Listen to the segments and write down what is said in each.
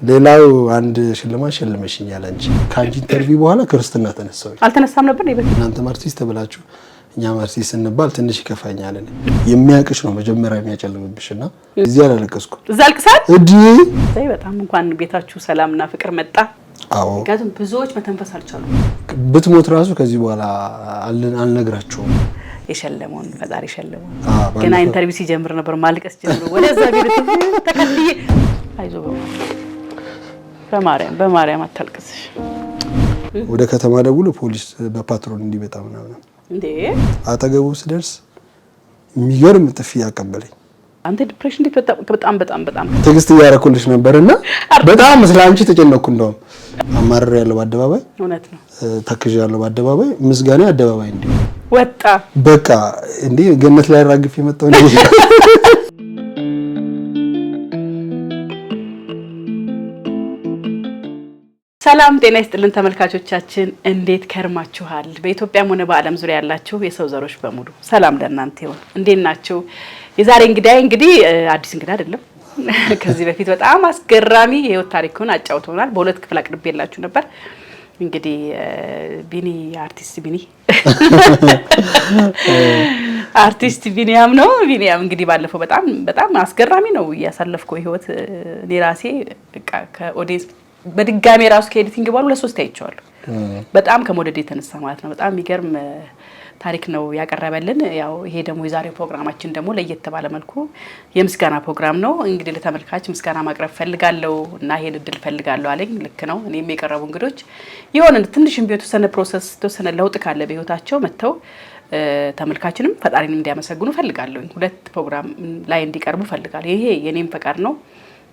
ሌላው አንድ ሽልማት ሸልመሽኛል አንቺ ካንቺ ኢንተርቪው በኋላ ክርስትና ተነሳው አልተነሳም ነበር ነው እናንተ አርቲስት ተብላችሁ እኛም አርቲስት እንባል ትንሽ ይከፋኛል እኔ የሚያቅሽ ነው መጀመሪያ የሚያጨልምብሽና እዚህ አላለቀስኩ እዛ አልቅሳል እዲ አይ በጣም እንኳን ቤታችሁ ሰላምና ፍቅር መጣ አዎ ጋዝም ብዙዎች መተንፈስ አልቻሉ ብትሞት ራሱ ከዚህ በኋላ አልነግራችሁም የሸለመውን ፈጣሪ ሸለመው ገና ኢንተርቪው ሲጀምር ነበር ማልቀስ ጀምሮ ወደዛ ቢል ተከትዬ አይዞ በማርያም አታልቅስሽ ወደ ከተማ ደውሎ ፖሊስ በፓትሮል እንዲመጣ ምናምን እንዴ አጠገቡ ስደርስ የሚገርም ጥፊ ያቀበለኝ አንተ ዲፕሬሽን እንዴት በጣም ትግስት ያረኩልሽ ነበርና በጣም ስላንቺ ተጨነኩ እንደውም አማረር ያለው በአደባባይ እውነት ነው ተክዥ ያለው በአደባባይ ምስጋና አደባባይ እንዴ ወጣ በቃ እንዴ ገነት ላይ ራግፍ የመጣው እንዴ ሰላም ጤና ይስጥልን ተመልካቾቻችን እንዴት ከርማችኋል በኢትዮጵያም ሆነ በአለም ዙሪያ ያላችሁ የሰው ዘሮች በሙሉ ሰላም ለእናንተ ይሁን እንዴት ናችሁ የዛሬ እንግዲህ አዲስ እንግዳ አይደለም ከዚህ በፊት በጣም አስገራሚ የህይወት ታሪኩን አጫውቶናል በሁለት ክፍል አቅርቤላችሁ ነበር እንግዲህ ቢኒ አርቲስት ቢኒያም ነው ቢኒያም እንግዲህ ባለፈው በጣም አስገራሚ ነው ያሳለፍከው ህይወት ኔራሴ በቃ ከኦዲየንስ በድጋሜ ራሱ ከኤዲቲንግ ባሉ ለሶስት አይቻለሁ በጣም ከሞደድ የተነሳ ማለት ነው በጣም የሚገርም ታሪክ ነው ያቀረበልን ያው ይሄ ደግሞ የዛሬው ፕሮግራማችን ደግሞ ለየት ባለ መልኩ የምስጋና ፕሮግራም ነው እንግዲህ ለተመልካች ምስጋና ማቅረብ ፈልጋለሁ እና ይሄን እድል ፈልጋለሁ አለኝ ልክ ነው እኔም የቀረቡ እንግዶች ይሆን ትንሽም ቢሆን ተሰነ ፕሮሰስ ተሰነ ለውጥ ካለ በህይወታቸው መተው ተመልካችንም ፈጣሪንም እንዲያመሰግኑ ፈልጋለሁ ሁለት ፕሮግራም ላይ እንዲቀርቡ ፈልጋለሁ ይሄ የኔም ፈቃድ ነው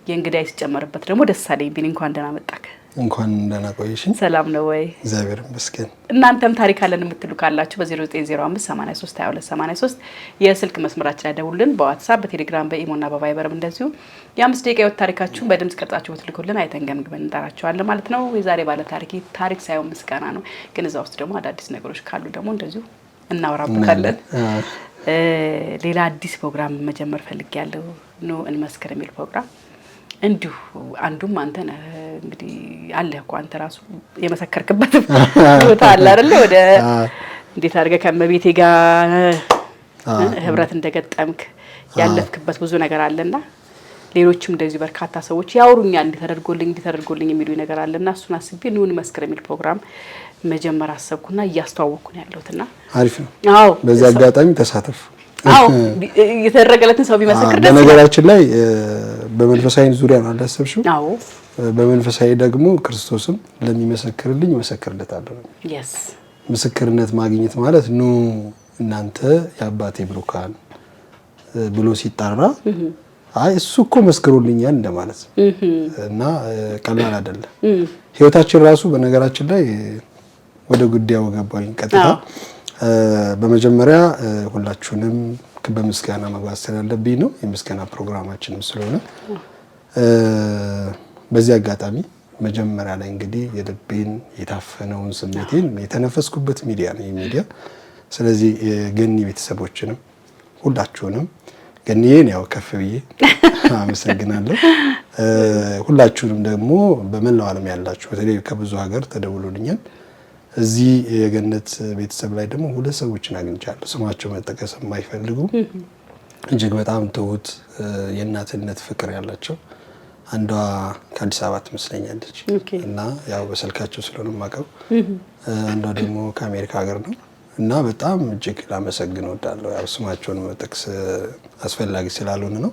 የእንግዳይ ሲጨመርበት ደግሞ ደስ አለኝ ቢኒ እንኳን ደህና መጣክ እንኳን ደህና ቆይሽኝ ሰላም ነው ወይ እግዚአብሔር ይመስገን እናንተም ታሪክ አለን የምትሉ ካላችሁ በ0905832283 የስልክ መስመራችን ላይ ደውሉልን በዋትስአፕ በቴሌግራም በኢሞና በቫይበርም እንደዚሁ የ5 ደቂቃ የወት ታሪካችሁን በድምጽ ቀርጻችሁ ብትልኩልን አይተን ገምግመን እንጠራችኋለን ማለት ነው የዛሬ ባለ ታሪክ ሳይሆን ምስጋና ነው ግን እዛ ውስጥ ደግሞ አዳዲስ ነገሮች ካሉ ደግሞ እንደዚሁ እናወራበታለን ሌላ አዲስ ፕሮግራም መጀመር ፈልጊያለሁ ነው እንመስከር የሚል ፕሮግራም እንዲሁ አንዱም አንተ ነህ እንግዲህ አለ እኮ አንተ ራሱ የመሰከርክበት ቦታ አለ አይደል ወደ እንዴት አድርገህ ከመቤቴ ጋር ህብረት እንደገጠምክ ያለፍክበት ብዙ ነገር አለና ሌሎችም እንደዚህ በርካታ ሰዎች ያወሩኛል እንዲተደርጎልኝ የሚሉ ነገር አለና እሱን አስቤ ነው እንመስከር የሚል ፕሮግራም መጀመር አሰብኩና እያስተዋወቅኩ ነው ያለሁትና አሪፍ ነው አዎ በዛ አጋጣሚ ተሳተፍ አዎ የተደረገለትን ሰው ቢመሰክር ደስ በነገራችን ላይ በመንፈሳዊ ዙሪያ ነው አላሰብሽው አዎ በመንፈሳዊ ደግሞ ክርስቶስም ለሚመሰክርልኝ መሰክርለታለሁ yes ምስክርነት ማግኘት ማለት ነው እናንተ ያባቴ ብሩካን ብሎ ሲጣራ አይ እሱ እኮ መስክሮልኛል እንደማለት እና ቀላል አይደለም ህይወታችን ራሱ በነገራችን ላይ ወደ ጉዳዩ ገባኝ ቀጥታ በመጀመሪያ ሁላችሁንም በምስጋና መግባት ስላለብኝ ነው የምስጋና ፕሮግራማችንም ስለሆነ በዚህ አጋጣሚ መጀመሪያ ላይ እንግዲህ የልቤን የታፈነውን ስሜቴን የተነፈስኩበት ሚዲያ ነው የሚዲያ ስለዚህ ገኒ ቤተሰቦችንም ሁላችሁንም ገኒዬን ያው ከፍ ብዬ አመሰግናለሁ ሁላችሁንም ደግሞ በመላው ዓለም ያላችሁ በተለይ ከብዙ ሀገር ተደውሎልኛል እዚህ የገነት ቤተሰብ ላይ ደግሞ ሁለት ሰዎችን አግኝቻለሁ ስማቸው መጠቀስ የማይፈልጉ እጅግ በጣም ትሁት የእናትነት ፍቅር ያላቸው አንዷ ከአዲስ አበባ ትመስለኛለች እና ያው በስልካቸው ስለሆነ ማቀው አንዷ ደግሞ ከአሜሪካ ሀገር ነው እና በጣም እጅግ ላመሰግን እወዳለሁ ያው ስማቸውን መጠቀስ አስፈላጊ ስላልሆነ ነው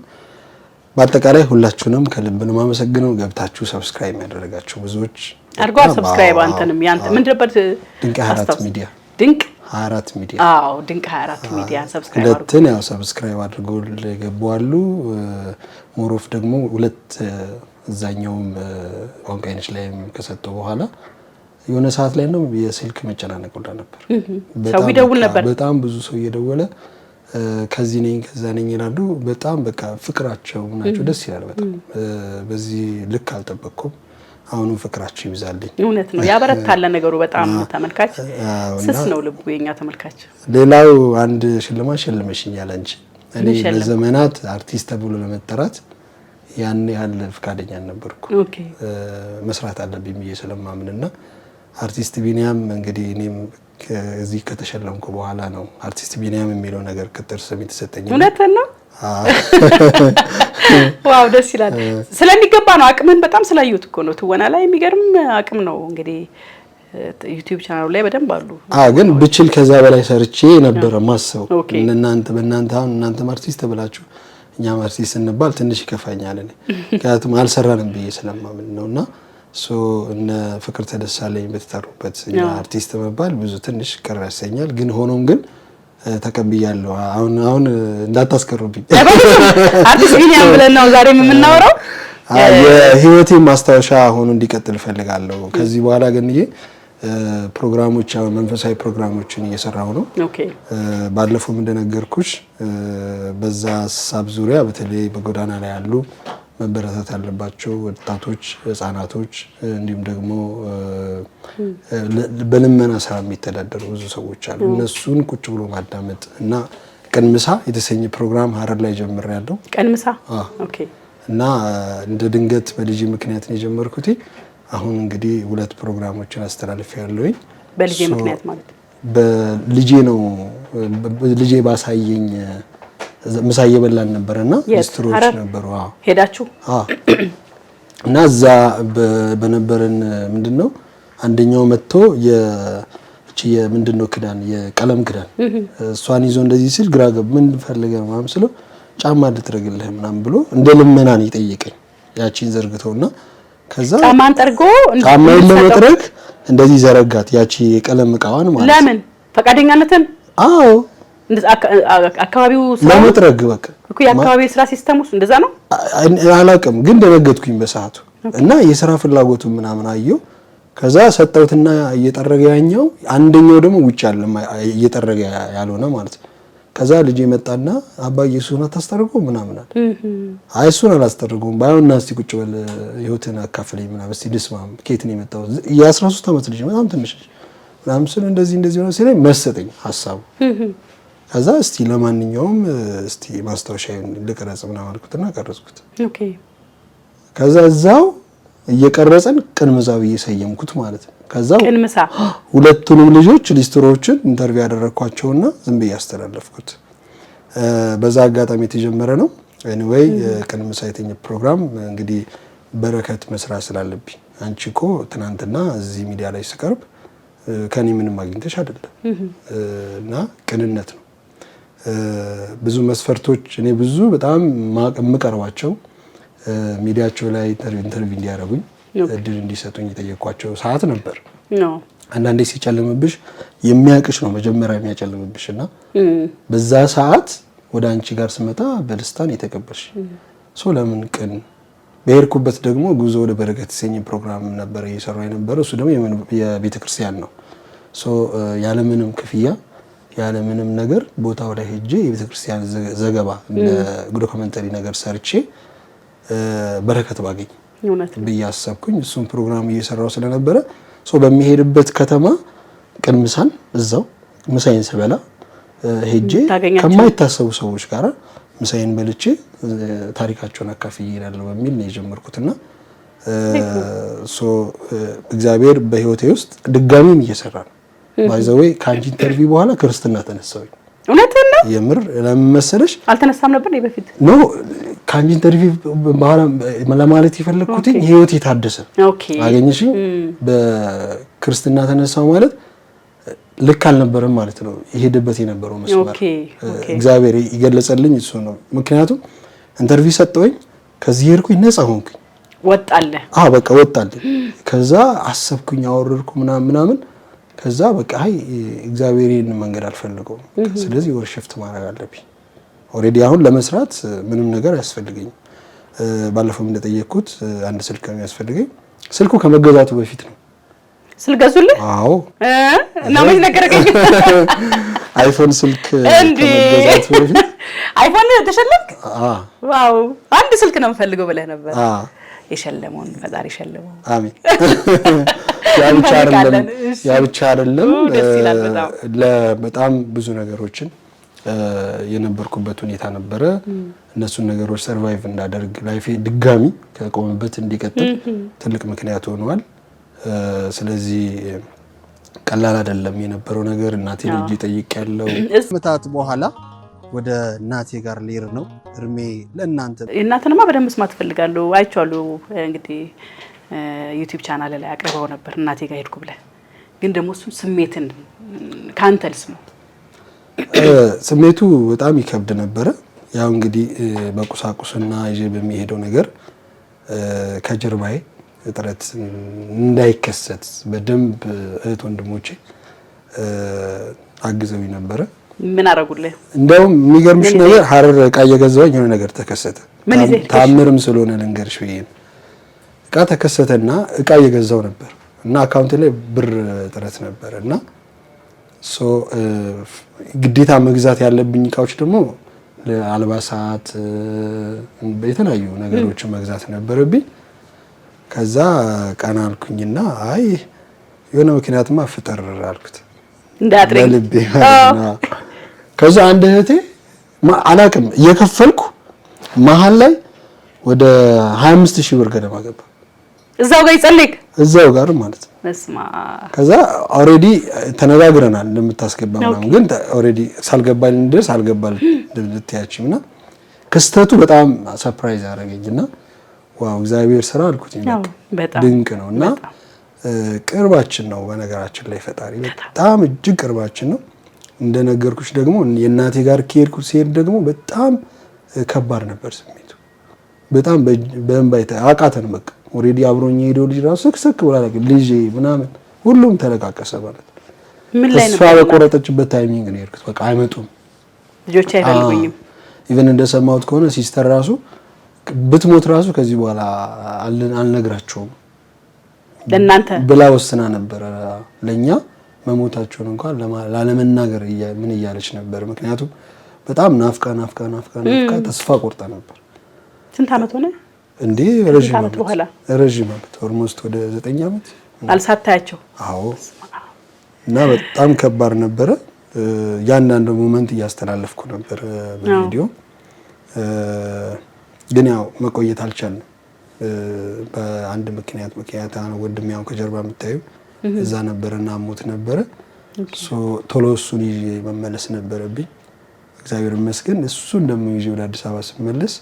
በአጠቃላይ ሁላችሁንም ከልብ ነው ማመሰግነው ገብታችሁ ሰብስክራይብ ያደረጋችሁ ብዙዎች አርጓ ሰብስክራይብ አንተንም ያንተ ምን ነበር ድንቅ 24 ሚዲያ ድንቅ 24 ሚዲያ አዎ ድንቅ 24 ሚዲያ ሰብስክራይብ ሁለቱን ያው ሰብስክራይብ አድርጎ ለገባሉ ሞሮፍ ደግሞ ሁለት እዛኛውም ኦንላይንሽ ላይ ከሰጠው በኋላ የሆነ ሰዓት ላይ ነው የስልክ መጨናነቅ ወጣ ነበር ሰው ይደውል ነበር በጣም ብዙ ሰው እየደወለ ከዚህ ነኝ ከዛ ነኝ ይላሉ በጣም በቃ ፍቅራቸው ናቸው ደስ ይላል በጣም በዚህ ልክ አልጠበቅኩም አሁን ፍቅራችሁ ይብዛልኝ እውነት ነው ያበረታለ ነገሩ በጣም ተመልካች ስስ ነው ልቡ የኛ ተመልካች ሌላው አንድ ሽልማት ሸልመሽኛል አንቺ እኔ ለዘመናት አርቲስት ተብሎ ለመጠራት ያን ያህል ፍቃደኛ ነበርኩ መስራት አለብኝ ብዬ ስለማምንና አርቲስት ቢኒያም እንግዲህ እኔም እዚህ ከተሸለምኩ በኋላ ነው አርቲስት ቢኒያም የሚለው ነገር ቅጥር ስም የተሰጠኝ። እውነት ነው? ዋው ደስ ይላል። ስለሚገባ ነው። አቅምን በጣም ስላዩት እኮ ነው። ትወና ላይ የሚገርም አቅም ነው። እንግዲህ ዩቲዩብ ቻናሉ ላይ በደንብ አሉ። ግን ብችል ከዛ በላይ ሰርቼ ነበር ማስበው። እናንተም አርቲስት ብላችሁ እኛም አርቲስት እንባል ትንሽ ይከፋኛል እኔ ምክንያቱም አልሰራንም ብዬ ስለማምን ነውና እነ ፍቅርተ ደሳለኝ በተጠሩበት እኛ አርቲስት መባል ብዙ ትንሽ ቅር ያሰኛል። ግን ሆኖም ግን ተቀብያለሁ። አሁን እንዳታስቀሩብኝ አርቲስት ቢኒያም ብለን ነው ዛሬ የምናወራው። የህይወቴ ማስታወሻ ሆኖ እንዲቀጥል ፈልጋለሁ። ከዚህ በኋላ ግን ፕሮግራሞች መንፈሳዊ ፕሮግራሞችን እየሰራሁ ነው። ባለፈው እንደነገርኩሽ በዛ ሀሳብ ዙሪያ በተለይ በጎዳና ላይ ያሉ መበረታታት ያለባቸው ወጣቶች፣ ህፃናቶች እንዲሁም ደግሞ በልመና ስራ የሚተዳደሩ ብዙ ሰዎች አሉ። እነሱን ቁጭ ብሎ ማዳመጥ እና ቀንምሳ የተሰኘ ፕሮግራም ሀረር ላይ ጀምሬያለሁ። ቀንምሳ እና እንደ ድንገት በልጅ ምክንያት ነው የጀመርኩት። አሁን እንግዲህ 2 ፕሮግራሞችን አስተላልፌያለሁኝ። በልጅ ምክንያት ማለት በልጄ ነው። ልጄ ባሳየኝ ምሳ እየበላን ነበርና ሚስትሮች ነበሩ። ሄዳችሁ እና እዛ በነበረን ምንድነው አንደኛው መጥቶ ምንድነው ክዳን የቀለም ክዳን እሷን ይዞ እንደዚህ ሲል ግራ ገብ ምን ፈልገህ ነው ማለት ስለው ጫማ ልትረግልህ ምናምን ብሎ እንደ ልመና ነው የጠየቀኝ። ያቺን ዘርግተውና ከዛ ጫማን ጠርጎ ጫማን ለመጥረግ እንደዚህ ዘረጋት ያቺ የቀለም ዕቃዋን ማለት ለምን ፈቃደኛነትን አካባቢው ለመጥረግ በቃ እኮ የአካባቢው ስራ ሲስተም ውስጥ እንደዛ ነው። አላውቅም ግን ደነገጥኩኝ በሰዓቱ እና የሥራ ፍላጎቱን ምናምን አየው። ከዛ ሰጠውትና እየጠረገ ያኛው አንደኛው ደግሞ ውጭ ያለ እየጠረገ ያልሆነ ማለት ነው። ከዛ ልጅ መጣና አባዬ እሱን አታስጠርገው ምናምን አለ። አይ እሱን አላስጠርገውም ባይሆንና እስቲ ቁጭ በል ህይወትን አካፍለኝ ምናምን እስቲ ልስማም ከየት ነው የመጣው የ13 ዓመት ልጅ በጣም ትንሽ ምናምን ስለ እንደዚህ ሆነ ሲለኝ መሰጠኝ ሐሳቡ። ከዛ እስቲ ለማንኛውም እስቲ ማስታወሻዬን ልቀረጽ ምናምን አልኩትና ቀረጽኩት። ከዛ እዛው እየቀረጸን ቅንምሳ ብዬ ሰየምኩት ማለት ነው። ከዛ ቅንምሳ ሁለቱንም ልጆች ሊስትሮዎችን ኢንተርቪው ያደረኳቸውና ዝም ብዬ ያስተላለፍኩት በዛ አጋጣሚ የተጀመረ ነው። ኤኒዌይ ቅንምሳ የተኛ ፕሮግራም እንግዲህ በረከት መስራት ስላለብኝ አንቺኮ ትናንትና እዚህ ሚዲያ ላይ ስቀርብ ከኔ ምንም አግኝተሽ አይደለም እና ቅንነት ነው። ብዙ መስፈርቶች እኔ ብዙ በጣም የምቀርባቸው ሚዲያቸው ላይ ኢንተርቪው እንዲያደርጉኝ እድል እንዲሰጡኝ የጠየኳቸው ሰዓት ነበር። አንዳንዴ ሲጨልምብሽ የሚያቅሽ ነው መጀመሪያ የሚያጨልምብሽና በዛ ሰዓት ወደ አንቺ ጋር ስመጣ በደስታን የተቀበልሽ ሶ ለምን ቅን በሄድኩበት ደግሞ ጉዞ ወደ በረከት የተሰኘ ፕሮግራም ነበር እየሰራሁ የነበረው። እሱ ደግሞ የቤተክርስቲያን ነው። ሶ ያለምንም ክፍያ ያለምንም ነገር ቦታው ላይ ሄጄ የቤተክርስቲያን ዘገባ ዶክመንተሪ ነገር ሰርቼ በረከት ባገኝ ብዬ አሰብኩኝ። እሱም ፕሮግራም እየሰራው ስለነበረ ሶ በሚሄድበት ከተማ ቅንምሳን እዛው ምሳዬን ስበላ ሄጄ ከማይታሰቡ ሰዎች ጋር ምሳዬን በልቼ ታሪካቸውን አካፍዬ እሄዳለሁ በሚል ነው የጀመርኩትና ሶ እግዚአብሔር በህይወቴ ውስጥ ድጋሚም እየሰራ ነው። ባይዘዌ ከአንቺ ኢንተርቪው በኋላ ክርስትና ተነሳሁኝ። እውነትህን ነው? የምር ለምን መሰለሽ አልተነሳም ነበር ነው በፊት ኖ ከአንቺ ኢንተርቪው በኋላ ለማለት የፈለኩት ህይወቴ ታደሰ አገኘሽ። በክርስትና ተነሳው ማለት ልክ አልነበረም ማለት ነው። ይሄድበት የነበረው መስመር እግዚአብሔር ይገለጸልኝ እሱ ነው። ምክንያቱም ኢንተርቪው ሰጠውኝ ከዚህ ሄድኩኝ ነፃ ሆንኩኝ። ወጣለ በቃ ወጣልኝ። ከዛ አሰብኩኝ አወረድኩ ምናምን ከዛ በቃ አይ እግዚአብሔርን መንገድ አልፈልገውም። ስለዚህ ወርሺፕት ማድረግ አለብኝ። ኦሬዲ አሁን ለመስራት ምንም ነገር ያስፈልገኝ። ባለፈው እንደጠየቅኩት አንድ ስልክ ነው ያስፈልገኝ። ስልኩ ከመገዛቱ በፊት ነው። ስልክ ገዙልህ? አዎ እና ምን ነገረኝ? አይፎን ስልክ ከመገዛቱ በፊት አይፎን ተሸለምክ? ዋው አንድ ስልክ ነው የምፈልገው ብለህ ነበር። የሸለመውን ፈጣሪ ሸለመው። አሜን። ያ ብቻ አይደለም በጣም ብዙ ነገሮችን የነበርኩበት ሁኔታ ነበረ። እነሱን ነገሮች ሰርቫይቭ እንዳደርግ ላይፌ ድጋሚ ከቆመበት እንዲቀጥል ትልቅ ምክንያት ሆነዋል። ስለዚህ ቀላል አይደለም የነበረው ነገር። እናቴ ልጅ ጠይቅ ያለው መታት በኋላ ወደ እናቴ ጋር ልሄድ ነው። እርሜ ለእናንተ እናንተንማ በደንብ መስማት ፈልጋለሁ። አይቻለሁ እንግዲህ ዩቲዩብ ቻናል ላይ አቅርበው ነበር እናቴ ጋር ሄድኩ ብለህ፣ ግን ደግሞ እሱ ስሜትን ካንተ ልስማው። ስሜቱ በጣም ይከብድ ነበረ። ያው እንግዲህ በቁሳቁስና ይዤ በሚሄደው ነገር ከጀርባዬ እጥረት እንዳይከሰት በደንብ እህት ወንድሞቼ አግዘው ነበረ። ምን አደረጉልህ? እንደውም የሚገርምሽ ነገር ሀረር እቃ እየገዛሁኝ የሆነ ነገር ተከሰተ። ታምርም ስለሆነ ልንገርሽ ብዬ ነው። እቃ ተከሰተና እቃ እየገዛው ነበር እና አካውንት ላይ ብር እጥረት ነበር እና ግዴታ መግዛት ያለብኝ እቃዎች ደግሞ ለአልባሳት የተለያዩ ነገሮችን መግዛት ነበረብኝ። ከዛ ቀና አልኩኝና አይ የሆነ ምክንያትማ ፍጠር አልኩት እንዳጥሬ ለልቤ። ከዛ አንድ እህቴ አላቅም እየከፈልኩ መሀል ላይ ወደ 25000 ብር ገደማ ገባ። እዛው ጋር ይጸልክ እዛው ጋር ማለት ነው። መስማ ከዛ ኦሬዲ ተነጋግረናል እንደምታስገባ ምናምን፣ ግን ኦሬዲ ሳልገባል እንደስ አልገባል ልትያችምና ክስተቱ በጣም ሰርፕራይዝ አደረገኝና ዋው እግዚአብሔር ስራ አልኩት። በጣም ድንቅ ነውና ቅርባችን ነው። በነገራችን ላይ ፈጣሪ በጣም እጅግ ቅርባችን ነው። እንደነገርኩሽ ደግሞ የእናቴ ጋር ከሄድኩ ሲሄድ ደግሞ በጣም ከባድ ነበር ስሜቱ። በጣም በእንባይታ አቃተን። በቃ ኦሬዲ አብሮኝ ሄዶ ልጅ ራሱ ስክስክ ብላ ልጅ ምናምን ሁሉም ተለቃቀሰ ማለት ነው። ምን ላይ ነው ተስፋ በቆረጠችበት ታይሚንግ ነው የሄድኩት። በቃ አይመጡም ልጆች አይፈልጉኝም። ኢቨን እንደሰማሁት ከሆነ ሲስተር ራሱ ብትሞት ራሱ ከዚህ በኋላ አልነግራቸውም ለእናንተ ብላ ወስና ነበር። ለኛ መሞታቸውን እንኳን ላለመናገር ምን እያለች ነበር። ምክንያቱም በጣም ናፍቃ ተስፋ ቆርጣ ነበር። ስንት አመት ሆነ እንዴ? ረጅም አመት ኦልሞስት ወደ 9 አመት አልሳታያቸው። አዎ። እና በጣም ከባድ ነበረ። ያንዳንዱ ሞመንት እያስተላለፍኩ ነበር በቪዲዮ። ግን ያው መቆየት አልቻልንም በአንድ ምክንያት ወንድሜ ያው ከጀርባ የምታዩ እዛ ነበረና አሞት ነበረ። ቶሎ እሱን ይዤ መመለስ ነበረብኝ። እግዚአብሔር ይመስገን እሱ እንደምን ይዤ ወደ አዲስ አበባ ስመለስ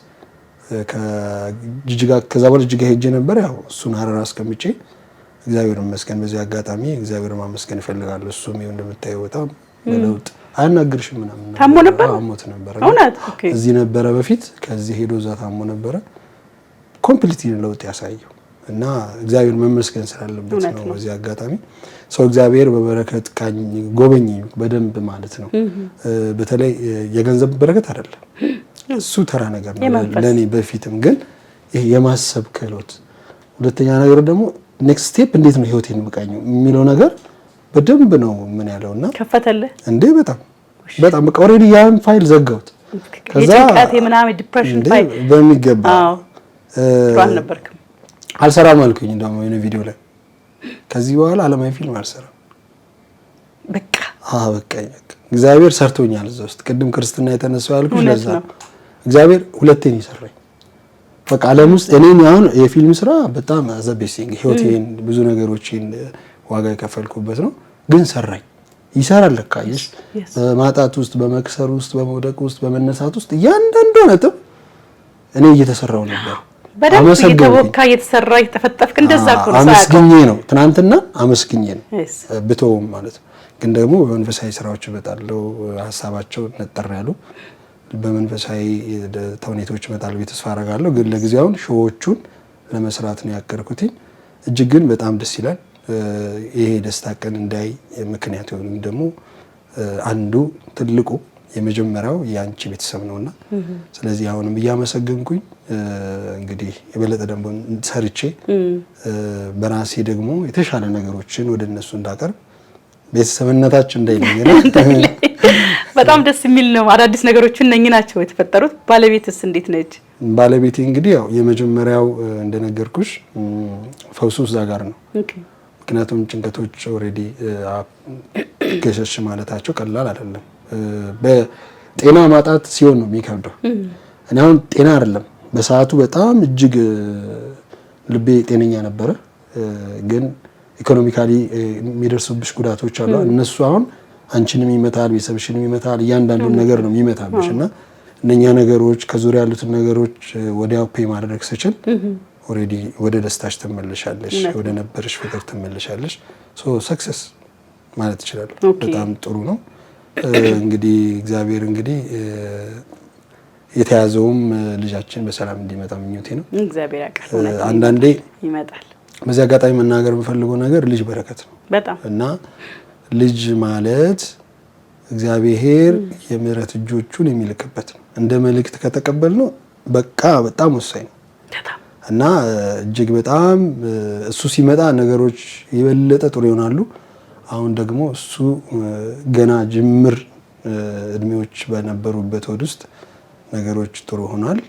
ከጅጅጋ ከዛ በኋላ ጅጅጋ ሄጄ ነበር። ያው እሱን ሀረር አስቀምጬ እግዚአብሔር ይመስገን በዚህ አጋጣሚ እግዚአብሔር ማመስገን እፈልጋለሁ። እሱም ይኸው እንደምታየው በጣም ለውጥ አያናግርሽም ምናምን ታሞ ነበር አሞት ነበር። ኦኬ እዚህ ነበረ በፊት ከዚህ ሄዶ እዛ ታሞ ነበረ። ኮምፕሊትሊ ለውጥ ያሳየው እና እግዚአብሔር መመስገን ስላለበት ነው። በዚህ አጋጣሚ ሰው እግዚአብሔር በበረከት ቃኝ ጎበኘኝ በደንብ ማለት ነው። በተለይ የገንዘብ በረከት አይደለም እሱ ተራ ነገር ነው ለኔ። በፊትም ግን ይሄ የማሰብ ክህሎት፣ ሁለተኛ ነገር ደግሞ ኔክስት ስቴፕ እንዴት ነው ህይወቴን የምቃኘው የሚለው ነገር በደንብ ነው ምን ያለውና ከፈተልህ እንዴ? በጣም በቃ ኦሬዲ ያን ፋይል ዘጋውት። ከዛ የጭንቀት ምናምን ዲፕሬሽን ፋይል በሚገባ ጥሩ ነበርክ። አልሰራም አልኩኝ እንደውም የሆነ ቪዲዮ ላይ ከዚህ በኋላ ዓለማዊ ፊልም አልሰራም በቃ እግዚአብሔር ሰርቶኛል እዛ ውስጥ። ቅድም ክርስትና የተነሳው ያልኩሽ ለዛ እግዚአብሔር ሁለቴን ይሰራኝ። በቃ ዓለም ውስጥ እኔን አሁን የፊልም ስራ በጣም አዘቤሲንግ ህይወቴን ብዙ ነገሮችን ዋጋ የከፈልኩበት ነው። ግን ሰራኝ። ይሰራል ለካ በማጣት ውስጥ በመክሰር ውስጥ በመውደቅ ውስጥ በመነሳት ውስጥ እያንዳንዱ ነጥብ እኔ እየተሰራው ነበር። በደንብ እየተወካ እየተሰራ እየተፈጠፍክ እንደዛ እኮ ነው። አመስግኜ ነው ትናንትና አመስግኜ ነው ብተውም ማለት ነው። ግን ደግሞ በመንፈሳዊ ስራዎች እመጣለሁ። ሀሳባቸው ነጠር ያሉ በመንፈሳዊ ተውኔቶች እመጣለሁ ተስፋ አደርጋለሁ። ግን ለጊዜው አሁን ሾዎቹን ለመስራት ነው ያቀርኩት። እጅግ ግን በጣም ደስ ይላል። ይሄ ደስታ ቀን እንዳይ ምክንያት የሆነም ደግሞ አንዱ ትልቁ የመጀመሪያው ያንቺ ቤተሰብ ነውና ስለዚህ አሁንም እያመሰገንኩኝ እንግዲህ የበለጠ ደግሞ ሰርቼ በራሴ ደግሞ የተሻለ ነገሮችን ወደ እነሱ እንዳቀርብ ቤተሰብነታችን እንዳይለኝ ነው። በጣም ደስ የሚል ነው። አዳዲስ ነገሮችን ነኝ ናቸው የተፈጠሩት። ባለቤትስ እንዴት ነች? ባለቤቴ እንግዲህ ያው የመጀመሪያው እንደነገርኩሽ ፈውሱ እዛ ጋር ነው። ምክንያቱም ጭንቀቶች ኦሬዲ ገሸሽ ማለታቸው ቀላል አይደለም። ጤና ማጣት ሲሆን ነው የሚከብደው። እኔ አሁን ጤና አይደለም በሰዓቱ በጣም እጅግ ልቤ ጤነኛ ነበረ፣ ግን ኢኮኖሚካሊ የሚደርሱብሽ ጉዳቶች አሉ። እነሱ አሁን አንቺንም ይመታል፣ ቤተሰብሽንም ይመታል፣ እያንዳንዱን ነገር ነው የሚመታብሽ እና እነኛ ነገሮች ከዙሪያ ያሉትን ነገሮች ወዲያው ፔ ማድረግ ስችል ኦሬዲ ወደ ደስታሽ ትመለሻለሽ፣ ወደ ነበርሽ ፍቅር ትመለሻለሽ። ሶ ሰክሰስ ማለት ይችላል። በጣም ጥሩ ነው። እንግዲህ እግዚአብሔር እንግዲህ የተያዘውም ልጃችን በሰላም እንዲመጣ ምኞቴ ነው። እግዚአብሔር ያውቃል። አንዳንዴ ይመጣል። በዚህ አጋጣሚ መናገር የምፈልገው ነገር ልጅ በረከት ነው በጣም እና ልጅ ማለት እግዚአብሔር የምህረት እጆቹን የሚልክበት ነው። እንደ መልእክት ከተቀበልነው በቃ በጣም ወሳኝ ነው እና እጅግ በጣም እሱ ሲመጣ ነገሮች የበለጠ ጥሩ ይሆናሉ። አሁን ደግሞ እሱ ገና ጅምር እድሜዎች በነበሩበት ወድ ውስጥ ነገሮች ጥሩ ሆኗል።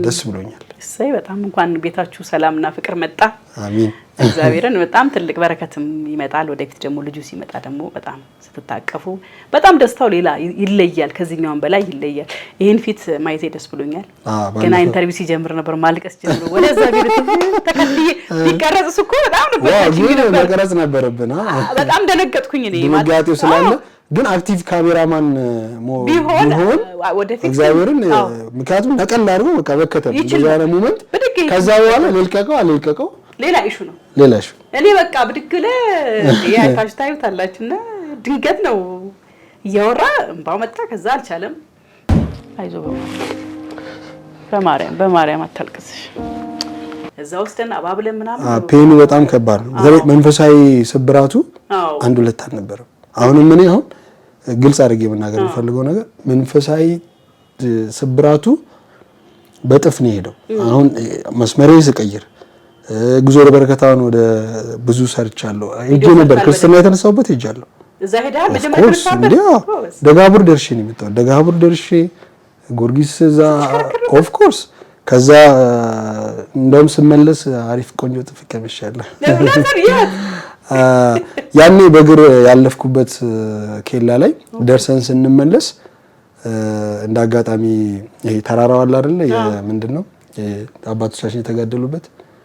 ደስ ብሎኛል። እሰይ በጣም እንኳን ቤታችሁ ሰላምና ፍቅር መጣ። አሜን። እግዚአብሔርን በጣም ትልቅ በረከትም ይመጣል። ወደፊት ደግሞ ልጁ ሲመጣ ደግሞ በጣም ስትታቀፉ በጣም ደስታው ሌላ ይለያል፣ ከዚህኛውም በላይ ይለያል። ይሄን ፊት ማየቴ ደስ ብሎኛል። ገና ኢንተርቪው ሲጀምር ነበር ማልቀስ ጀምሮ ወደዛ ቢልት ተከትዬ ቢቀረጽ እኮ በጣም ነበር መቀረጽ ነበረብና በጣም ደነገጥኩኝ እኔ ድንጋጤው ስላለ ግን አክቲቭ ካሜራማን ቢሆን ወደፊት እግዚአብሔርን ምክንያቱም ነቀል አድርጎ በቃ በከተም በዛሬ ሞመንት ከዛ በኋላ ልልቀቀው ሌላ ኢሹ ነው። እኔ በቃ ብድግለ ያይታሽ ታዩታላችሁና ድንገት ነው እያወራ እንባው መጣ። ከዛ አልቻለም። አይዞ በማርያም አታልቅስሽ። እዛ ውስጥና አባብለ ምናምን ፔኑ በጣም ከባድ ነው። በተለይ መንፈሳዊ ስብራቱ አንድ ሁለት አልነበረም። አሁንም እኔ አሁን ግልጽ አድርጌ መናገር የምፈልገው ነገር መንፈሳዊ ስብራቱ በጥፍ ነው ሄደው። አሁን መስመሬን ስቀይር ጉዞ ለበረከታን ወደ ብዙ ሰርቻለሁ። ሄጄ ነበር ክርስትና የተነሳውበት ሄጃለሁ። እዛ ሄዳ መጀመሪያ ክርስትና ደጋቡር ደርሼ ነው የመጣው። ደጋቡር ደርሼ ጊዮርጊስ እዛ ኦፍ ኮርስ ከዛ እንደውም ስመለስ አሪፍ ቆንጆ ጥፍ ቀምሻለሁ። ያኔ በእግር ያለፍኩበት ኬላ ላይ ደርሰን ስንመለስ እንዳጋጣሚ ይሄ ተራራው አለ አይደለ ምንድነው አባቶቻችን የተጋደሉበት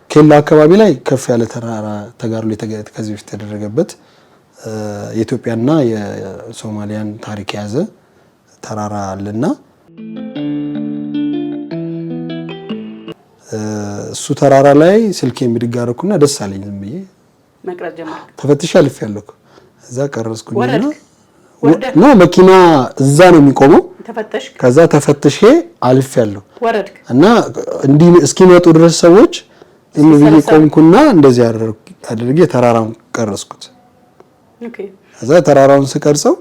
ኬላ አካባቢ ላይ ከፍ ያለ ተራራ ተጋድሎ ከዚህ በፊት የተደረገበት የኢትዮጵያና የሶማሊያን ታሪክ የያዘ ተራራ አለና እሱ ተራራ ላይ ስልኬን ብድግ አደረኩና ደስ አለኝ። ዝም ብዬ መቅረጽ ጀመርኩ። ተፈትሼ አልፌያለሁ። እዛ ቀረጽኩኝና ነው መኪና እዛ ነው የሚቆመው። ተፈተሽ ከዛ ተፈትሼ አልፌያለሁ። ወረድክ እና እንዲህ እስኪመጡ ድረስ ሰዎች እንግዲህ ቆምኩና እንደዚህ አድርጌ ተራራውን ቀረጽኩት። ኦኬ። ከዛ ተራራውን ስቀርጸው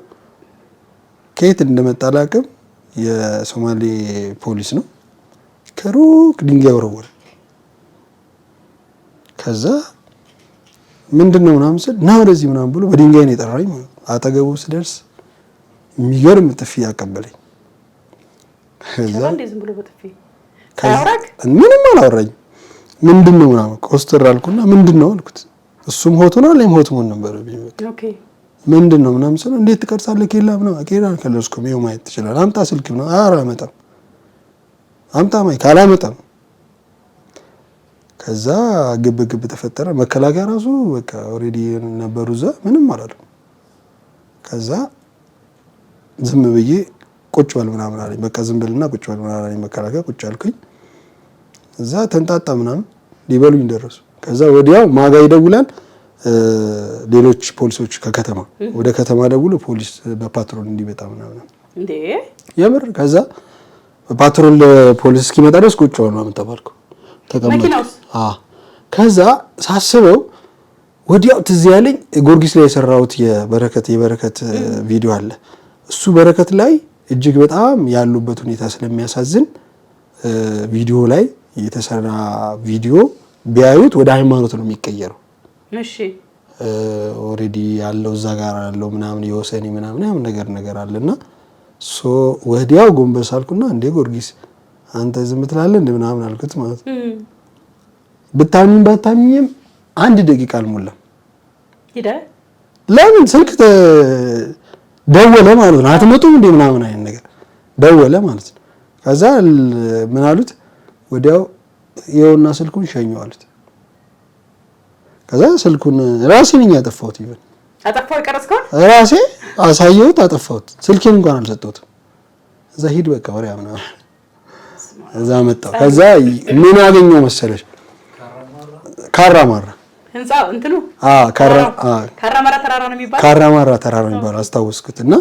ከየት እንደመጣ አላውቅም፣ የሶማሌ ፖሊስ ነው ከሩቅ ድንጋይ ወረወረ። ከዛ ምንድነው ምናምን ስል ና ወደዚህ ምናምን ብሎ በድንጋይ ነው የጠራኝ። አጠገቡ ስደርስ የሚገርም ጥፊ ያቀበለኝ። ከዛ እንደዚህ ብሎ በጥፊ ታውራክ ምንም አላወራኝ። ምንድነው ምናምን ኮስተር አልኩና ምንድነው አልኩት። እሱም ሆት ሆኗል፣ እኔም ሆት ሆን ነበር። ኦኬ ምንድነው ምናምን ስለ እንዴት ትቀርጻለህ ኬላ ምናምን ኬላ ከለስኩም ይኸው ማየት ትችላለህ። አምጣ ስልክ ነው። ኧረ አመጣም አምጣ ማይ ካላመጣም። ከዛ ግብ ተፈጠረ። መከላከያ ራሱ በቃ ኦሬዲ ነበሩ እዛ ምንም አላሉ። ከዛ ዝም ብዬ ቁጭ በል ምናምን አለኝ። በቃ ዝም ብልና ቁጭ በል ምናምን አለኝ መከላከያ። ቁጭ አልኩኝ። እዛ ተንጣጣ ምናምን ሊበሉኝ ደረሱ። ከዛ ወዲያው ማጋ ይደውላል። ሌሎች ፖሊሶች ከከተማ ወደ ከተማ ደውሎ ፖሊስ በፓትሮል እንዲመጣ ምናምን እንዴ የምር። ከዛ ፓትሮል ፖሊስ እስኪመጣ ድረስ ቁጭ ብሎ ነው ተባልኩ። ተቀመጥኩ። ከዛ ሳስበው ወዲያው ትዝ ያለኝ ጊዮርጊስ ላይ የሰራሁት የበረከት ቪዲዮ አለ። እሱ በረከት ላይ እጅግ በጣም ያሉበት ሁኔታ ስለሚያሳዝን ቪዲዮ ላይ የተሰራ ቪዲዮ ቢያዩት ወደ ሃይማኖት ነው የሚቀየረው። እሺ ኦሬዲ ያለው እዛ ጋር ያለው ምናምን የወሰኔ ምናምን ነገር አለና ሶ ወዲያው ጎንበስ አልኩና እንዴ ጊዮርጊስ አንተ ዝም ትላለህ እንዴ ምናምን አልኩት ማለት ነው። ብታምኚም ባታምኚም አንድ ደቂቃ አልሞላም። ሄደ። ለምን ስልክ ደወለ ማለት ነው። አትመጡም እንዴ ምናምን አይነት ነገር ደወለ ማለት ነው። ከዛ ምን አሉት ወዲያው ይኸውና ስልኩን ሸኘው አሉት። ከዛ ስልኩን ራሴ ነኝ ያጠፋሁት። ይበል አጠፋው ይቀርጽከው ራሴ አሳየሁት፣ አጠፋሁት። ስልኬን እንኳን አልሰጠሁትም። እዛ ሂድ በቃ ወሬ ምናምን እዛ መጣሁ። ከዛ ምን አገኘው መሰለሽ ካራማራ ህንጻው እንትኑ ካራማራ ተራራ ነው የሚባለው። ካራማራ ተራራ ነው የሚባለው አስታወስኩትና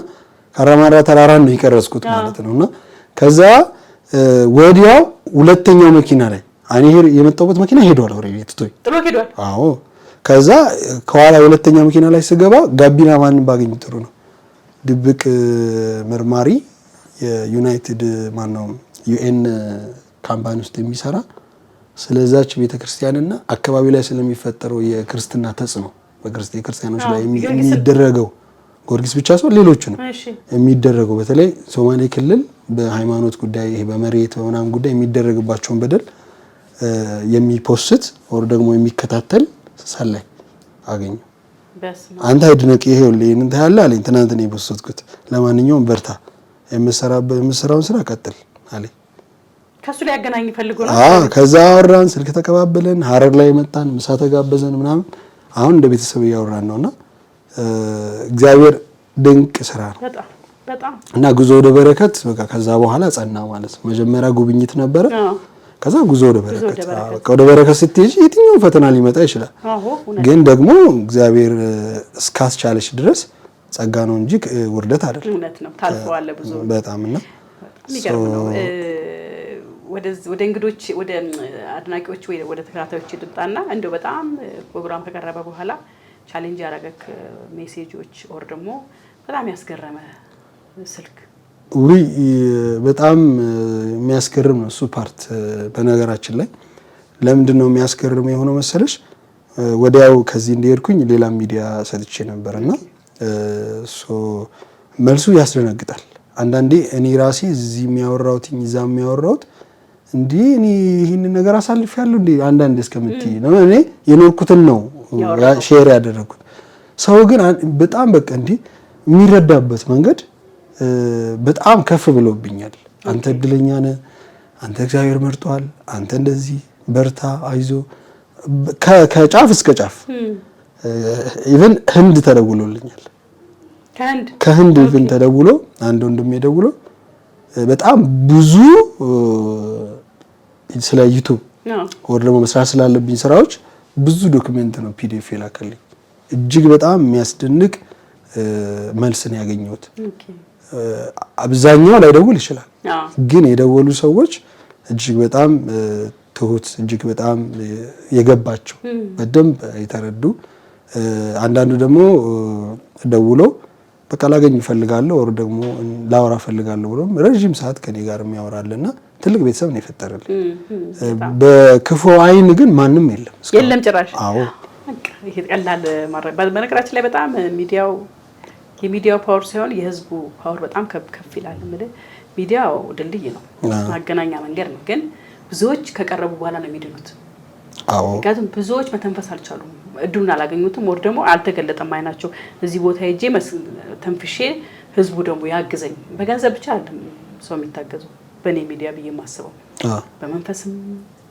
ካራማራ ተራራ ነው የቀረጽኩት ማለት ነውና ከዛ ወዲያው ሁለተኛው መኪና ላይ እኔ የመጣሁበት መኪና ሄዷል። ኦሬዲ ትቶኝ ጥሎ ሄዷል። አዎ ከዛ ከኋላ ሁለተኛው መኪና ላይ ስገባ ጋቢና ማንን ባገኝ ጥሩ ነው ድብቅ መርማሪ የዩናይትድ ማነው ዩኤን ካምፓኒ ውስጥ የሚሰራ ስለዛች ቤተክርስቲያንና አካባቢ ላይ ስለሚፈጠረው የክርስትና ተጽዕኖ በክርስቲያኖች ላይ የሚደረገው ጊዮርጊስ ብቻ ሰው ሌሎቹንም የሚደረገው በተለይ ሶማሌ ክልል በሃይማኖት ጉዳይ ይሄ በመሬት በመናም ጉዳይ የሚደረግባቸውን በደል የሚፖስት ወር ደግሞ የሚከታተል ሰላይ አገኘ። አንተ አይድነቅ ይሄ ሁሉ እንት ያለ አለኝ። ትናንት ነው የፖስትኩት። ለማንኛውም በርታ የምሰራውን ስራ ቀጥል አለኝ። ከሱ ላይ ያገናኝ ፈልጎ ነው። ከዛ አወራን፣ ስልክ ተቀባበለን፣ ሀረር ላይ መጣን፣ ምሳ ተጋበዘን ምናምን። አሁን እንደ ቤተሰብ እያወራን ነውና እግዚአብሔር ድንቅ ስራ ነው በጣም እና ጉዞ ወደ በረከት በቃ ከዛ በኋላ ጸና ማለት ነው። መጀመሪያ ጉብኝት ነበረ። ከዛ ጉዞ ወደ በረከት በቃ ወደ በረከት ስትሄጂ የትኛው ፈተና ሊመጣ ይችላል። ግን ደግሞ እግዚአብሔር እስካስቻለሽ ድረስ ጸጋ ነው እንጂ ውርደት አይደለም። እውነት ነው። ታልፈዋል ብዙ በጣም እና የሚገርም ነው። ወደ እንግዶች ወደ አድናቂዎች ወደ ተከታታዮች ድምጣና እንደው በጣም ፕሮግራም ከቀረበ በኋላ ቻሌንጅ ያደረገክ ሜሴጆች ኦር ደግሞ በጣም ያስገረመ ስልክ? ውይ በጣም የሚያስገርም ነው እሱ ፓርት። በነገራችን ላይ ለምንድን ነው የሚያስገርም የሆነው መሰለሽ? ወዲያው ከዚህ እንደሄድኩኝ ሌላ ሚዲያ ሰጥቼ ነበርና መልሱ ያስደነግጣል። አንዳንዴ እኔ ራሴ እዚህ የሚያወራውት እዛ የሚያወራውት እንዴ እኔ ይሄን ነገር አሳልፌያለሁ እንዴ አንዳንዴ እስከምትይ ነው። እኔ የኖርኩትን ነው ሼር ያደረኩት። ሰው ግን በጣም በቃ እንዴ የሚረዳበት መንገድ በጣም ከፍ ብሎብኛል። አንተ እድለኛ ነህ፣ አንተ እግዚአብሔር መርጧል፣ አንተ እንደዚህ በርታ፣ አይዞ ከጫፍ እስከ ጫፍ ኢቭን ህንድ ተደውሎልኛል። ከህንድ ኢቭን ተደውሎ አንድ ወንድሜ ደውሎ በጣም ብዙ ስለ ዩቲዩብ ወር ደግሞ መስራት ስላለብኝ ስራዎች ብዙ ዶክመንት ነው ፒዲኤፍ የላከልኝ። እጅግ በጣም የሚያስደንቅ መልስን ያገኘሁት። አብዛኛው ላይ ደውል ይችላል፣ ግን የደወሉ ሰዎች እጅግ በጣም ትሁት፣ እጅግ በጣም የገባቸው በደንብ የተረዱ፣ አንዳንዱ ደግሞ ደውሎ በቃ ላገኝ እፈልጋለሁ ወር ደግሞ ላወራ እፈልጋለሁ ብሎ ረጅም ሰዓት ከኔ ጋር የሚያወራልና ትልቅ ቤተሰብ ነው የፈጠረልኝ። በክፉ አይን ግን ማንም የለም ጭራሽ። አዎ ይሄ ቀላል ማድረግ በነገራችን ላይ በጣም የሚዲያው ፓወር ሳይሆን የህዝቡ ፓወር በጣም ከፍ ይላል። ሚዲያው ድልድይ ነው፣ ማገናኛ መንገድ ነው። ግን ብዙዎች ከቀረቡ በኋላ ነው የሚድኑት። አዎ ምክንያቱም ብዙዎች መተንፈስ አልቻሉም፣ እድሉን አላገኙትም፣ ወር ደግሞ አልተገለጠም አይናቸው። እዚህ ቦታ ሄጄ ተንፍሼ ህዝቡ ደግሞ ያግዘኝ። በገንዘብ ብቻ አይደለም ሰው የሚታገዘው በእኔ ሚዲያ ብዬ የማስበው በመንፈስም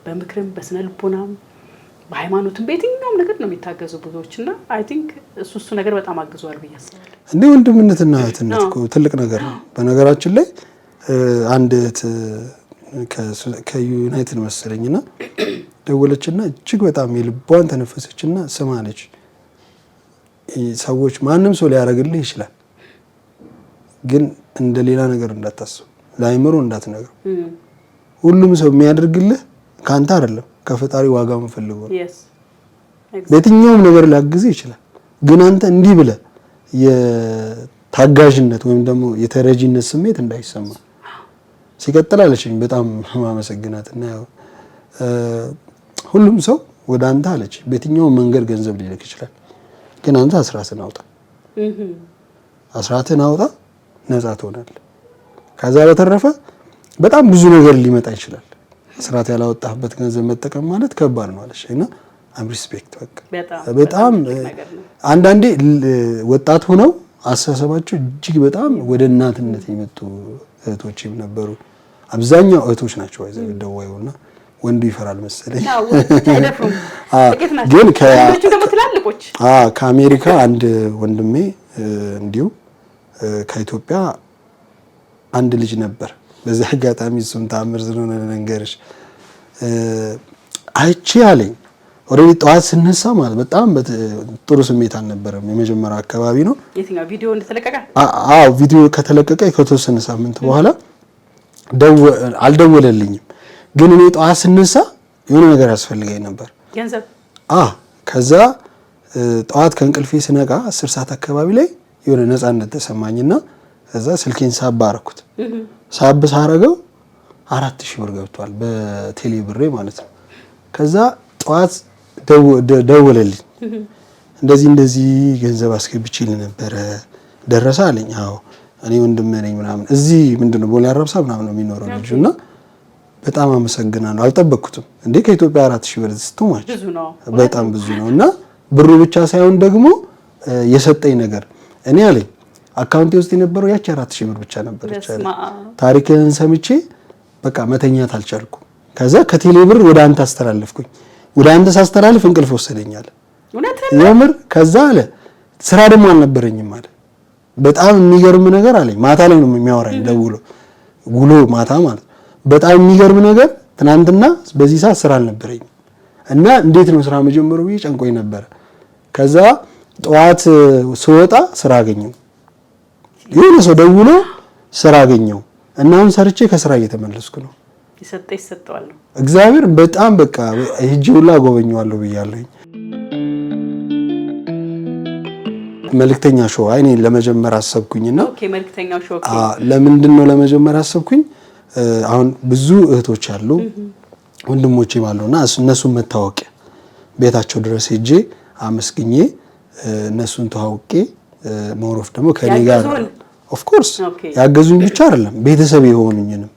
በምክርም በስነ ልቦናም በሃይማኖትም በየትኛውም ነገር ነው የሚታገዙ ብዙዎችና አይ ቲንክ እሱ ነገር በጣም አግዟል ብዬ አስባለሁ። እንደ ወንድምነትና እህትነት እኮ ትልቅ ነገር ነው። በነገራችን ላይ አንድ እህት ከዩናይትድ መሰለኝና ደወለችና እጅግ በጣም የልቧን ተነፈሰችና ስማለች፣ ሰዎች ማንም ሰው ሊያደርግልህ ይችላል፣ ግን እንደ ሌላ ነገር እንዳታስብ፣ ለአይምሮ እንዳትነግረው። ሁሉም ሰው የሚያደርግልህ ካንተ አይደለም ከፈጣሪ ዋጋ መፈልገው ነው። በየትኛውም ነገር ሊያግዝ ይችላል፣ ግን አንተ እንዲህ ብለህ የታጋዥነት ወይም ደግሞ የተረጂነት ስሜት እንዳይሰማ። ሲቀጥል አለችኝ በጣም ማመሰግናትና ያው ሁሉም ሰው ወደ አንተ አለች በየትኛውም መንገድ ገንዘብ ሊልክ ይችላል፣ ግን አንተ አስራትን አውጣ፣ አስራትን አውጣ፣ ነፃ ትሆናለህ። ከዛ በተረፈ በጣም ብዙ ነገር ሊመጣ ይችላል። አስራት ያላወጣህበት ገንዘብ መጠቀም ማለት ከባድ ነው አለች እና አም ሪስፔክት በቃ በጣም አንዳንዴ ወጣት ሆነው አስተሳሰባቸው እጅግ በጣም ወደ እናትነት የመጡ እህቶችም ነበሩ። አብዛኛው እህቶች ናቸው ደዋዩና ወንዱ ይፈራል መሰለኝ። ግን ከአሜሪካ አንድ ወንድሜ እንዲሁ ከኢትዮጵያ አንድ ልጅ ነበር። በዚህ አጋጣሚ እሱም ተአምር ስለሆነ ነገርሽ አይቼ አለኝ። ኦሬዲ ጠዋት ስነሳ ማለት በጣም ጥሩ ስሜት አልነበረም። የመጀመሪያው አካባቢ ነው። የትኛው ቪዲዮ እንደተለቀቀ? አዎ ቪዲዮ ከተለቀቀ ከተወሰነ ሳምንት በኋላ አልደወለልኝም። ግን እኔ ጠዋት ስነሳ የሆነ ነገር ያስፈልገኝ ነበር፣ ገንዘብ። ከዛ ጠዋት ከእንቅልፌ ስነቃ 10 ሰዓት አካባቢ ላይ የሆነ ነፃነት ተሰማኝና ከዛ ስልኬን ሳብ አደረኩት። ሳብ ሳረገው 4000 ብር ገብቷል በቴሌ ብሬ ማለት ነው። ከዛ ጠዋት ደወለልኝ። እንደዚህ ገንዘብ አስገብቼልህ ነበረ ደረሰ አለኝ። አዎ እኔ ወንድም ነኝ ምናምን እዚህ ምንድነው ቦሌ አራብሳ ምናምን ነው የሚኖረው ልጁና በጣም አመሰግናለሁ። አልጠበቅኩትም እንዴ ከኢትዮጵያ 4000 ብር ስትማች በጣም ብዙ ነው። እና ብሩ ብቻ ሳይሆን ደግሞ የሰጠኝ ነገር እኔ አለኝ አካውንቴ ውስጥ የነበረው ያቺ 4000 ብር ብቻ ነበረች አለ። ታሪክህን ሰምቼ በቃ መተኛት አልቻልኩም። ከዛ ከቴሌ ብር ወደ አንተ አስተላለፍኩኝ። ወደ አንተ ሳስተላልፍ እንቅልፍ ወሰደኛል የምር። ከዛ አለ ስራ ደግሞ አልነበረኝም አለ። በጣም የሚገርም ነገር አለኝ። ማታ ላይ ነው የሚያወራኝ ደውሎ ውሎ ማታ ማለት። በጣም የሚገርም ነገር ትናንትና በዚህ ሰዓት ስራ አልነበረኝም እና እንዴት ነው ስራ መጀመሩ ብዬ ጨንቆኝ ነበር። ከዛ ጠዋት ስወጣ ስራ አገኘው። የሆነ ሰው ደውሎ ስራ አገኘው እና አሁን ሰርቼ ከስራ እየተመለስኩ ነው። ይሰጠዋል ነው እግዚአብሔር በጣም በቃ ሂጅውላ ጎበኘዋለሁ ብያለሁ። መልእክተኛ ሾው እኔ ለመጀመር አሰብኩኝና መልእክተኛው ሾው ለምንድን ነው ለመጀመር አሰብኩኝ? አሁን ብዙ እህቶች አሉ ወንድሞቼም አሉና እነሱን መታወቅ ቤታቸው ድረስ ሄጄ አመስግኜ እነሱን ተዋውቄ ሞሮፍ ደግሞ ከኔ ጋር ኦፍ ኮርስ ያገዙኝ ብቻ አይደለም ቤተሰብ የሆኑኝንም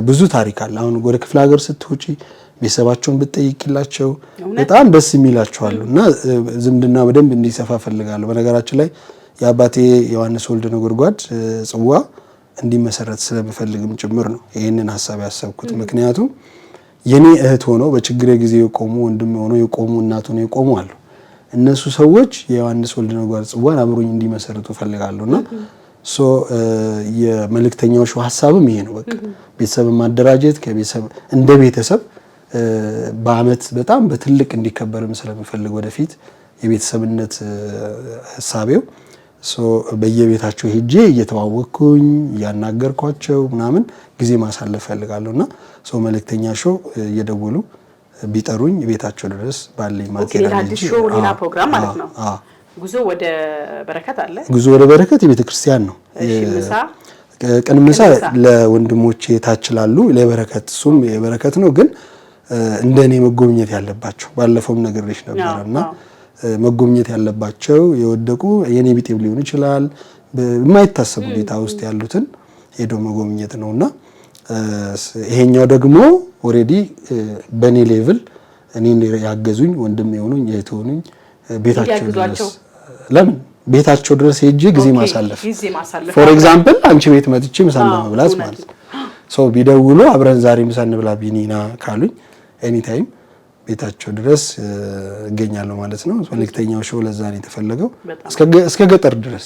ብዙ ታሪክ አለ። አሁን ወደ ክፍለ ሀገር ስትወጪ ቤተሰባቸውን ብትጠይቂላቸው በጣም ደስ የሚላቸዋልና ዝምድና በደንብ እንዲሰፋ ፈልጋለሁ። በነገራችን ላይ የአባቴ ዮሐንስ ወልደ ነጎድጓድ ጽዋ እንዲመሰረት ስለምፈልግም ጭምር ነው ይሄንን ሐሳብ ያሰብኩት። ምክንያቱም የኔ እህት ሆኖ በችግሬ ጊዜ የቆሙ ወንድም ሆኖ የቆሙ እናት ሆኖ የቆሙ አሉ። እነሱ ሰዎች የዮሐንስ ወልደ ነጎድጓድ ጽዋን አብሮኝ እንዲመሰርቱ ፈልጋለሁና የመልእክተኛው ሾው ሐሳብም ይሄ ነው። በቃ ቤተሰብን ማደራጀት ከቤተሰብ እንደ ቤተሰብ በአመት በጣም በትልቅ እንዲከበርም ስለምፈልግ ወደፊት የቤተሰብነት ሐሳቤው በየቤታቸው ሄጄ እየተዋወቅኩኝ ያናገርኳቸው ምናምን ጊዜ ማሳለፍ ፈልጋለሁና መልእክተኛ ሾው እየደወሉ ቢጠሩኝ ቤታቸው ድረስ ባለኝ ማቴሪያል ሌላ ፕሮግራም ማለት ነው። ጉዞ ወደ በረከት አለ። ጉዞ ወደ በረከት የቤተ ክርስቲያን ነው። ቅንምሳ ለወንድሞቼ ታችላሉ ለበረከት እሱም የበረከት ነው። ግን እንደኔ መጎብኘት ያለባቸው ባለፈውም ነግሬሽ ነበርና መጎብኘት ያለባቸው የወደቁ የኔ ቢጤም ሊሆን ይችላል በማይታሰብ ሁኔታ ውስጥ ያሉትን ሄዶ መጎብኘት ነውና ይሄኛው ደግሞ ኦሬዲ በኔ ሌቭል እኔን ያገዙኝ ወንድም የሆኑኝ የሆኑኝ ቤታቸው ድረስ ለምን ቤታቸው ድረስ ሄጄ ጊዜ ማሳለፍ ፎር ኤግዛምፕል አንቺ ቤት መጥቼ ምሳ መብላት ማለት ነው። ቢደውሉ አብረን ዛሬ ምሳ እንብላ ቢኒና ካሉኝ ኤኒ ታይም ቤታቸው ድረስ እገኛለሁ ማለት ነው። መልእክተኛው ሾው ለዛ ነው የተፈለገው እስከ ገጠር ድረስ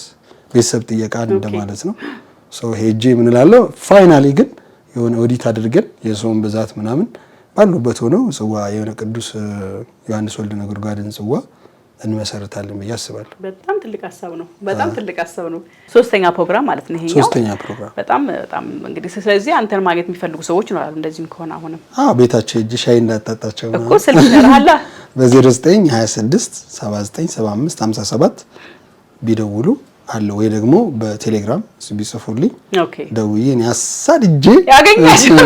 ቤተሰብ ጥየቃ እንደማለት ነው። ሄጄ ምን እላለሁ ፋይናሊ ግን የሆነ ኦዲት አድርገን የሰውን ብዛት ምናምን ባሉበት ሆነው ጽዋ የሆነ ቅዱስ ዮሐንስ ወልደ ነጎድጓድን ጽዋ እንመሰርታለን ብዬ አስባለሁ። በጣም ትልቅ ሀሳብ ነው። በጣም ትልቅ ሀሳብ ነው። ሶስተኛ ፕሮግራም ማለት ነው ይሄኛው። ሶስተኛ ፕሮግራም በጣም እንግዲህ ስለዚህ አንተን ማግኘት የሚፈልጉ ሰዎች ይኖራሉ። እንደዚህም ከሆነ አሁንም ቤታቸው ሂጅ ሻይ እንዳጣጣቸው እኮ ስልክ ይሰራል በ0926 79 75 57 ቢደውሉ አለ ወይ ደግሞ በቴሌግራም ቢጽፉልኝ ደውዬ እኔ አሳድጄ ያገኛችሁ።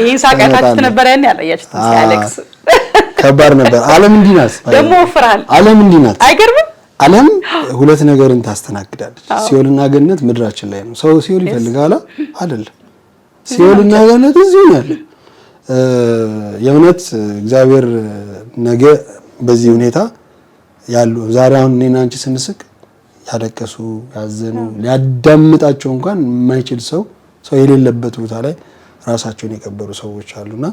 ይሄን ሳቃታችሁ ነበር ያን ያላያችሁት አሌክስ ከባድ ነበር። ዓለም እንዲህ ናት ደግሞ ወፍራል። ዓለም እንዲህ ናት አይገርምም? ዓለም ሁለት ነገርን ታስተናግዳለች። ሲኦልና ገነት ምድራችን ላይ ነው። ሰው ሲኦል ይፈልጋል አይደለም? ሲኦልና ገነት እዚሁ ነው ያለ። የእውነት እግዚአብሔር ነገ በዚህ ሁኔታ ያሉ ዛሬ አሁን እኔና አንቺ ስንስቅ ያለቀሱ ያዘኑ ሊያዳምጣቸው እንኳን የማይችል ሰው የሌለበት ቦታ ላይ ራሳቸውን የቀበሩ ሰዎች አሉና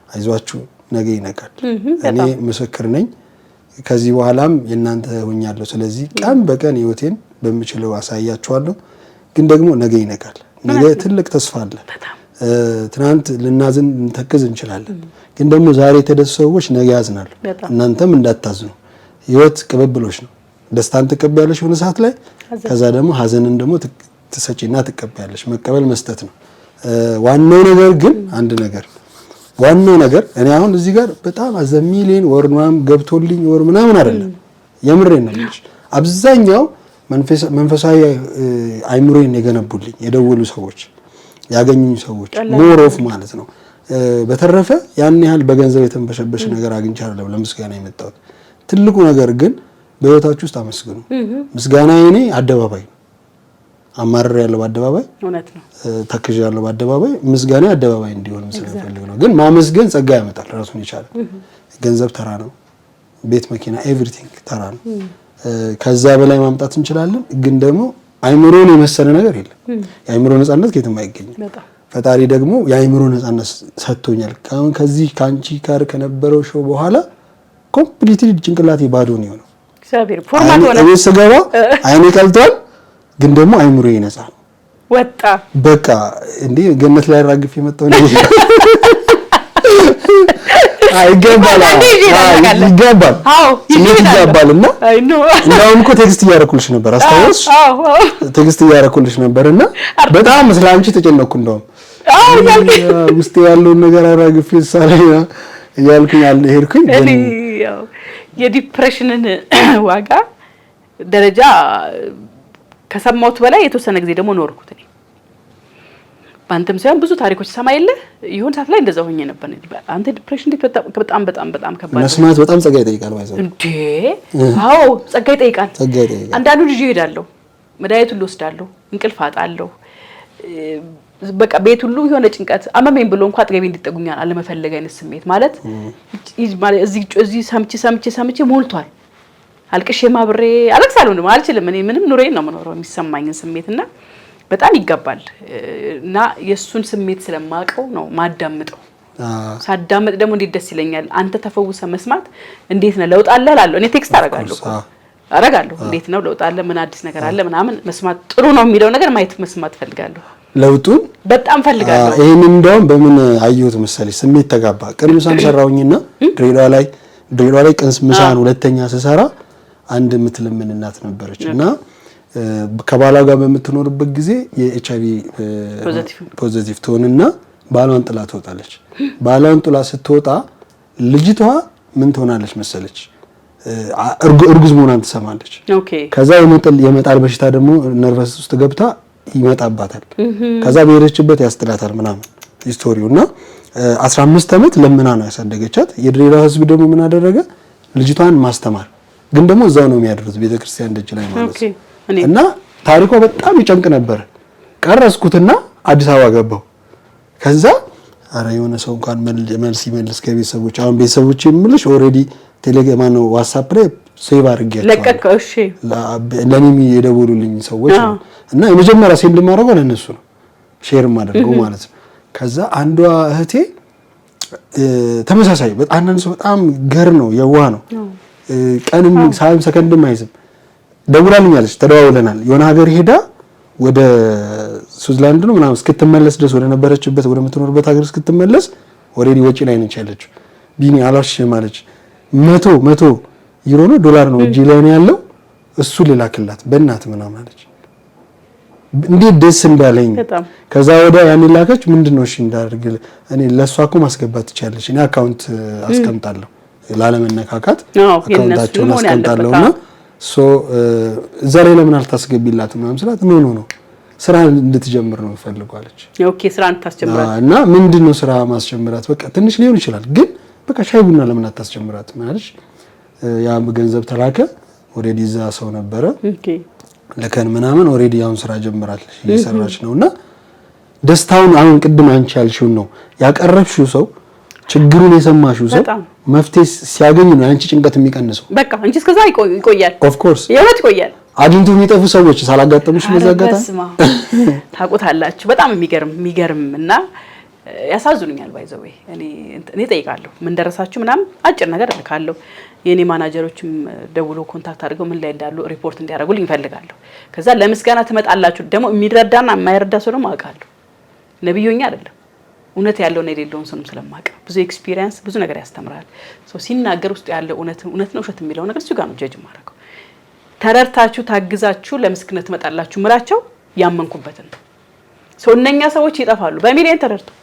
አይዟችሁ ነገ ይነጋል። እኔ ምስክር ነኝ። ከዚህ በኋላም የእናንተ ሆኛለሁ። ስለዚህ ቀን በቀን ህይወቴን በምችለው አሳያችኋለሁ። ግን ደግሞ ነገ ይነጋል። ነገ ትልቅ ተስፋ አለ። ትናንት ልናዝን እንተክዝ እንችላለን። ግን ደግሞ ዛሬ የተደሰቱ ሰዎች ነገ ያዝናሉ። እናንተም እንዳታዝኑ። ህይወት ቅብብሎች ነው። ደስታን ትቀበያለሽ የሆነ ሰዓት ላይ፣ ከዛ ደግሞ ሀዘንን ደግሞ ትሰጪና ትቀበያለሽ። መቀበል መስጠት ነው ዋናው ነገር። ግን አንድ ነገር ዋናው ነገር እኔ አሁን እዚህ ጋር በጣም አዘ ሚሊዮን ወር ምናምን ገብቶልኝ ወር ምናምን አይደለም፣ የምሬን ነው የምልሽ። አብዛኛው መንፈሳዊ አይምሮዬን የገነቡልኝ የደወሉ ሰዎች ያገኙኝ ሰዎች ሞሮፍ ማለት ነው። በተረፈ ያን ያህል በገንዘብ የተንበሸበሽ ነገር አግኝቻለሁ ለምስጋና የመጣሁት። ትልቁ ነገር ግን በህይወታችሁ ውስጥ አመስግኑ። ምስጋና የኔ አደባባይ ነው። አማረር ያለው አደባባይ እውነት ነው። ተክዥ ያለው አደባባይ ምስጋና አደባባይ እንዲሆን ስለፈልግ ነው። ግን ማመስገን ጸጋ ያመጣል ራሱን ይቻላል። ገንዘብ ተራ ነው። ቤት፣ መኪና፣ ኤቭሪቲንግ ተራ ነው። ከዛ በላይ ማምጣት እንችላለን። ግን ደግሞ አይምሮን የመሰለ ነገር የለም። የአይምሮ ነፃነት ከየትም አይገኝም። ፈጣሪ ደግሞ የአይምሮ ነፃነት ሰጥቶኛል። ከዚህ ካንቺ ጋር ከነበረው ሾው በኋላ ኮምፕሊትሊ ጭንቅላቴ ባዶ ነው የሆነው። እግዚአብሔር ፎርማት ሆነ። እኔ ስገባ አይኔ ቀልቷል፣ ግን ደግሞ አይምሮዬ ነፃ ነው። ወጣ በቃ እንዴ ገነት ላይ ራግፍ የመጣው ነው። ይገባል። አዎ ይገባልና እንደውም እኮ ቴክስት እያደረኩልሽ ነበር፣ አስታውስ? ቴክስት እያደረኩልሽ ነበርና በጣም ስለአንቺ ተጨነቅኩ። እንደውም ውስጥ ያለውን ነገር አራግፌ ሳላይ እያልኩኝ ሄድኩኝ። እኔ ያው የዲፕሬሽንን ዋጋ ደረጃ ከሰማሁት በላይ የተወሰነ ጊዜ ደግሞ ኖርኩት እኔ። ባንተም ሳይሆን ብዙ ታሪኮች ሰማይ የለ ይሁን ሰዓት ላይ እንደዛው ሆኜ ነበር። አንተ ዲፕሬሽን በጣም ከባድ መስማት በጣም ጸጋ ይጠይቃል ማለት ነው እንዴ? አዎ ጸጋ ይጠይቃል። አንዳንዱ ልጅ ይሄዳለሁ፣ መድኃኒቱን ልወስዳለሁ፣ እንቅልፍ አጣለሁ፣ በቃ ቤት ሁሉ የሆነ ጭንቀት አመመኝ ብሎ እንኳን አጥገቤ እንዲጠጉኛል አለመፈለግ አይነት ስሜት ማለት እዚህ ሰምቼ ሞልቷል። አልቅሼ ማብሬ አለቅሳለሁ ነው አልችልም። እኔ ምንም ኑሬን ነው የምኖረው የሚሰማኝን ስሜትና በጣም ይገባል። እና የሱን ስሜት ስለማቀው ነው ማዳምጠው። ሳዳምጥ ደግሞ እንዴት ደስ ይለኛል። አንተ ተፈውሰ መስማት እንዴት ነው ለውጥ አለ እላለሁ። እኔ ቴክስት አረጋለሁ እንዴት ነው ለውጥ አለ፣ ምን አዲስ ነገር አለ ምናምን መስማት ጥሩ ነው የሚለው ነገር ማየት መስማት ፈልጋለሁ። ለውጡን በጣም ፈልጋለሁ። ይሄንን እንደውም በምን አየሁት መሰለኝ ስሜት ተጋባ። ቅን ምሳን ሰራውኝና ድሬዳዋ ላይ ቅን ምሳን ሁለተኛ ስሰራ አንድ የምትለምን እናት ነበረችና ከባሏ ጋር በምትኖርበት ጊዜ የኤችአይቪ ፖዚቲቭ ትሆንና ባሏን ጥላ ትወጣለች። ባሏን ጥላ ስትወጣ ልጅቷ ምን ትሆናለች መሰለች? እርጉዝ መሆኗን ትሰማለች። ከዛ የመጣል በሽታ ደግሞ ነርቨስ ውስጥ ገብታ ይመጣባታል። ከዛ በሄደችበት ያስጥላታል ምናምን ሂስቶሪውና 15 ዓመት ለምና ነው ያሳደገቻት። የድሬዳዋ ሕዝብ ደግሞ ምን አደረገ? ልጅቷን ማስተማር ግን ደግሞ እዛው ነው የሚያደርጉት ቤተክርስቲያን ደጅ ላይ ማለት ነው። እና ታሪኳ በጣም ይጨንቅ ነበር። ቀረስኩትና አዲስ አበባ ገባው። ከዛ አረ የሆነ ሰው እንኳን መልስ ይመልስ ከቤተሰቦች አሁን ቤተሰቦች የምልሽ ኦሬዲ ቴሌግራም ነው ዋትስአፕ ላይ ሴቭ አድርጌያለሁ ለቀቀው። እሺ ለኔም የደወሉልኝ ሰዎች ነው እና የመጀመሪያ ሴንድ ማድረገው ለነሱ ነው ሼር ማድረገው ማለት ነው። ከዛ አንዷ እህቴ ተመሳሳይ አንዳንድ ሰው በጣም ገር ነው የዋህ ነው ቀንም ሳይም ሰከንድም አይዝም ደውላልኛለች። ተደዋውለናል። የሆነ ሀገር ሄዳ ወደ ስዊዘርላንድ ነው ምናምን እስክትመለስ ድረስ ወደ ነበረችበት ወደ ምትኖርበት ሀገር እስክትመለስ ኦሬዲ ወጪ ላይ ነች ያለችው። ቢኒ አላልሽም ማለች 100 ዩሮ ነው ዶላር ነው እጅ ላይ ነው ያለው እሱ ልላክላት በእናት ምናምን አለች። እንዴት ደስ እንዳለኝ። ከዛ ወደ ያን ላከች። ምንድነው እሺ እንዳደርግ እኔ ለሷ እኮ ማስገባት ትችያለሽ እኔ አካውንት አስቀምጣለሁ ላለመነካካት አካውንታቸውን አስቀምጣለሁና ዛሬ ለምን አልታስገቢላት ምናምን ስላት ነው ስራ እንድትጀምር ነው ፈልጓለች። ኦኬ ስራ እንድታስጀምራት እና ምንድነው ስራ ማስጀምራት በቃ ትንሽ ሊሆን ይችላል ግን በቃ ሻይ ቡና ለምን አታስጀምራት ማለት ያ ገንዘብ ተላከ። ኦሬዲ እዛ ሰው ነበረ ለከን ምናምን ኦሬዲ ያውን ስራ ጀምራለች እየሰራች ነውና ደስታውን አሁን ቅድም አንቺ ያልሽው ነው ያቀረብሽው ሰው ችግሩን የሰማሽው ሰው መፍትሄ ሲያገኝ ነው አንቺ ጭንቀት የሚቀንሰው። በቃ አንቺ እስከዛ ይቆያል። ኦፍ ኮርስ የሆነ ይቆያል። አግኝቶ የሚጠፉ ሰዎች ሳላጋጠሙሽ መዛጋታ ታውቁታላችሁ። በጣም የሚገርም እና ያሳዝኑኛል። ባይዘው እኔ ጠይቃለሁ ምን ደረሳችሁ ምናምን አጭር ነገር እልካለሁ። የኔ ማናጀሮችም ደውሎ ኮንታክት አድርገው ምን ላይ እንዳሉ ሪፖርት እንዲያደርጉልኝ እፈልጋለሁ። ከዛ ለምስጋና ትመጣላችሁ። ደግሞ የሚረዳና የማይረዳ ሰው ደግሞ አውቃለሁ። ነብዮኛ አይደለም እውነት ያለውና የሌለውን ሰው ስለማውቅ ብዙ ኤክስፒሪየንስ ብዙ ነገር ያስተምራል። ሰው ሲናገር ውስጥ ያለው እውነት ነው ውሸት የሚለው ነገር እሱ ጋር ነው ጀጅ ማድረገው። ተረድታችሁ ታግዛችሁ ለምስክነት ትመጣላችሁ ምራቸው ያመንኩበትን ሰው እነኛ ሰዎች ይጠፋሉ በሚሊዮን ተረድተው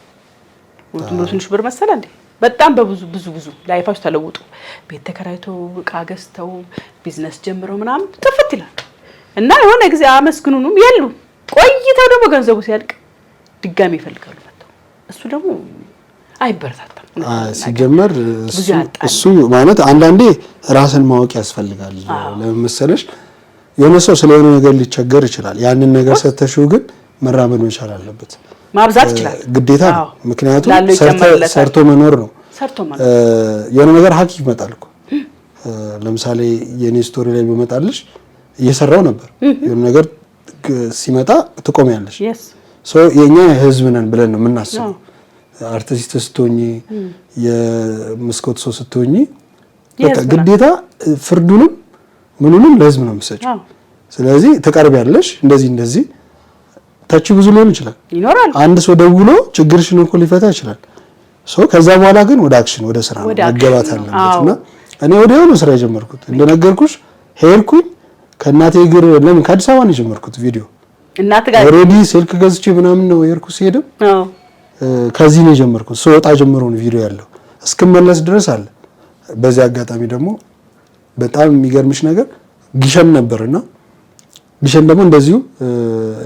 ትንሽ ብር መሰለ እንዴ በጣም በብዙ ላይፋቸው ተለውጡ ቤት ተከራይተው ዕቃ ገዝተው ቢዝነስ ጀምረው ምናምን ጥፍት ይላል እና የሆነ ጊዜ አመስግኑንም የሉ ቆይተው ደግሞ ገንዘቡ ሲያልቅ ድጋሚ ይፈልጋሉ መጣው እሱ ደግሞ አይበረታታም። ሲጀመር እሱ ማለት አንዳንዴ ራስን ማወቅ ያስፈልጋል። ለምሳሌሽ የሆነ ሰው ስለሆነ ነገር ሊቸገር ይችላል። ያንን ነገር ሰተሽው ግን መራመድ መቻል አለበት። ማብዛት ይችላል ግዴታ ነው። ምክንያቱም ሰርቶ መኖር ነው። የሆነ ነገር ሀቅ ይመጣል እኮ ለምሳሌ የኔ ስቶሪ ላይ በመጣልሽ እየሰራው ነበር የሆነ ነገር ሲመጣ ትቆሚያለሽ። ሶ የኛ ህዝብ ነን ብለን ነው የምናስበው። አርቲስት ስትሆኚ የመስኮት ሰው ስትሆኚ በቃ ግዴታ ፍርዱንም ምኑንም ለህዝብ ነው የምትሰጪው። ስለዚህ ተቀርቢያለሽ እንደዚህ ታቺ ብዙ ሊሆን ይችላል ይኖራል። አንድ ሰው ደውሎ ችግርሽን እኮ ሊፈታ ይችላል። ሶ ከዛ በኋላ ግን ወደ አክሽን ወደ ስራ መገባት አለበትና እኔ ወዲያውኑ ስራ የጀመርኩት እንደነገርኩሽ ሄድኩኝ ከእናቴ እግር ለምን ከአዲስ አበባ ነው የጀመርኩት ቪዲዮ እናት ጋር ኦሬዲ ስልክ ገዝቼ ምናምን ነው የሄድኩት። ሲሄድም ከዚህ ነው የጀመርኩት። ወጣ ጀምሮ ነው ቪዲዮ ያለው እስክመለስ ድረስ አለ። በዚህ አጋጣሚ ደግሞ በጣም የሚገርምሽ ነገር ግሸን ነበርና ግሸን ደግሞ እንደዚሁ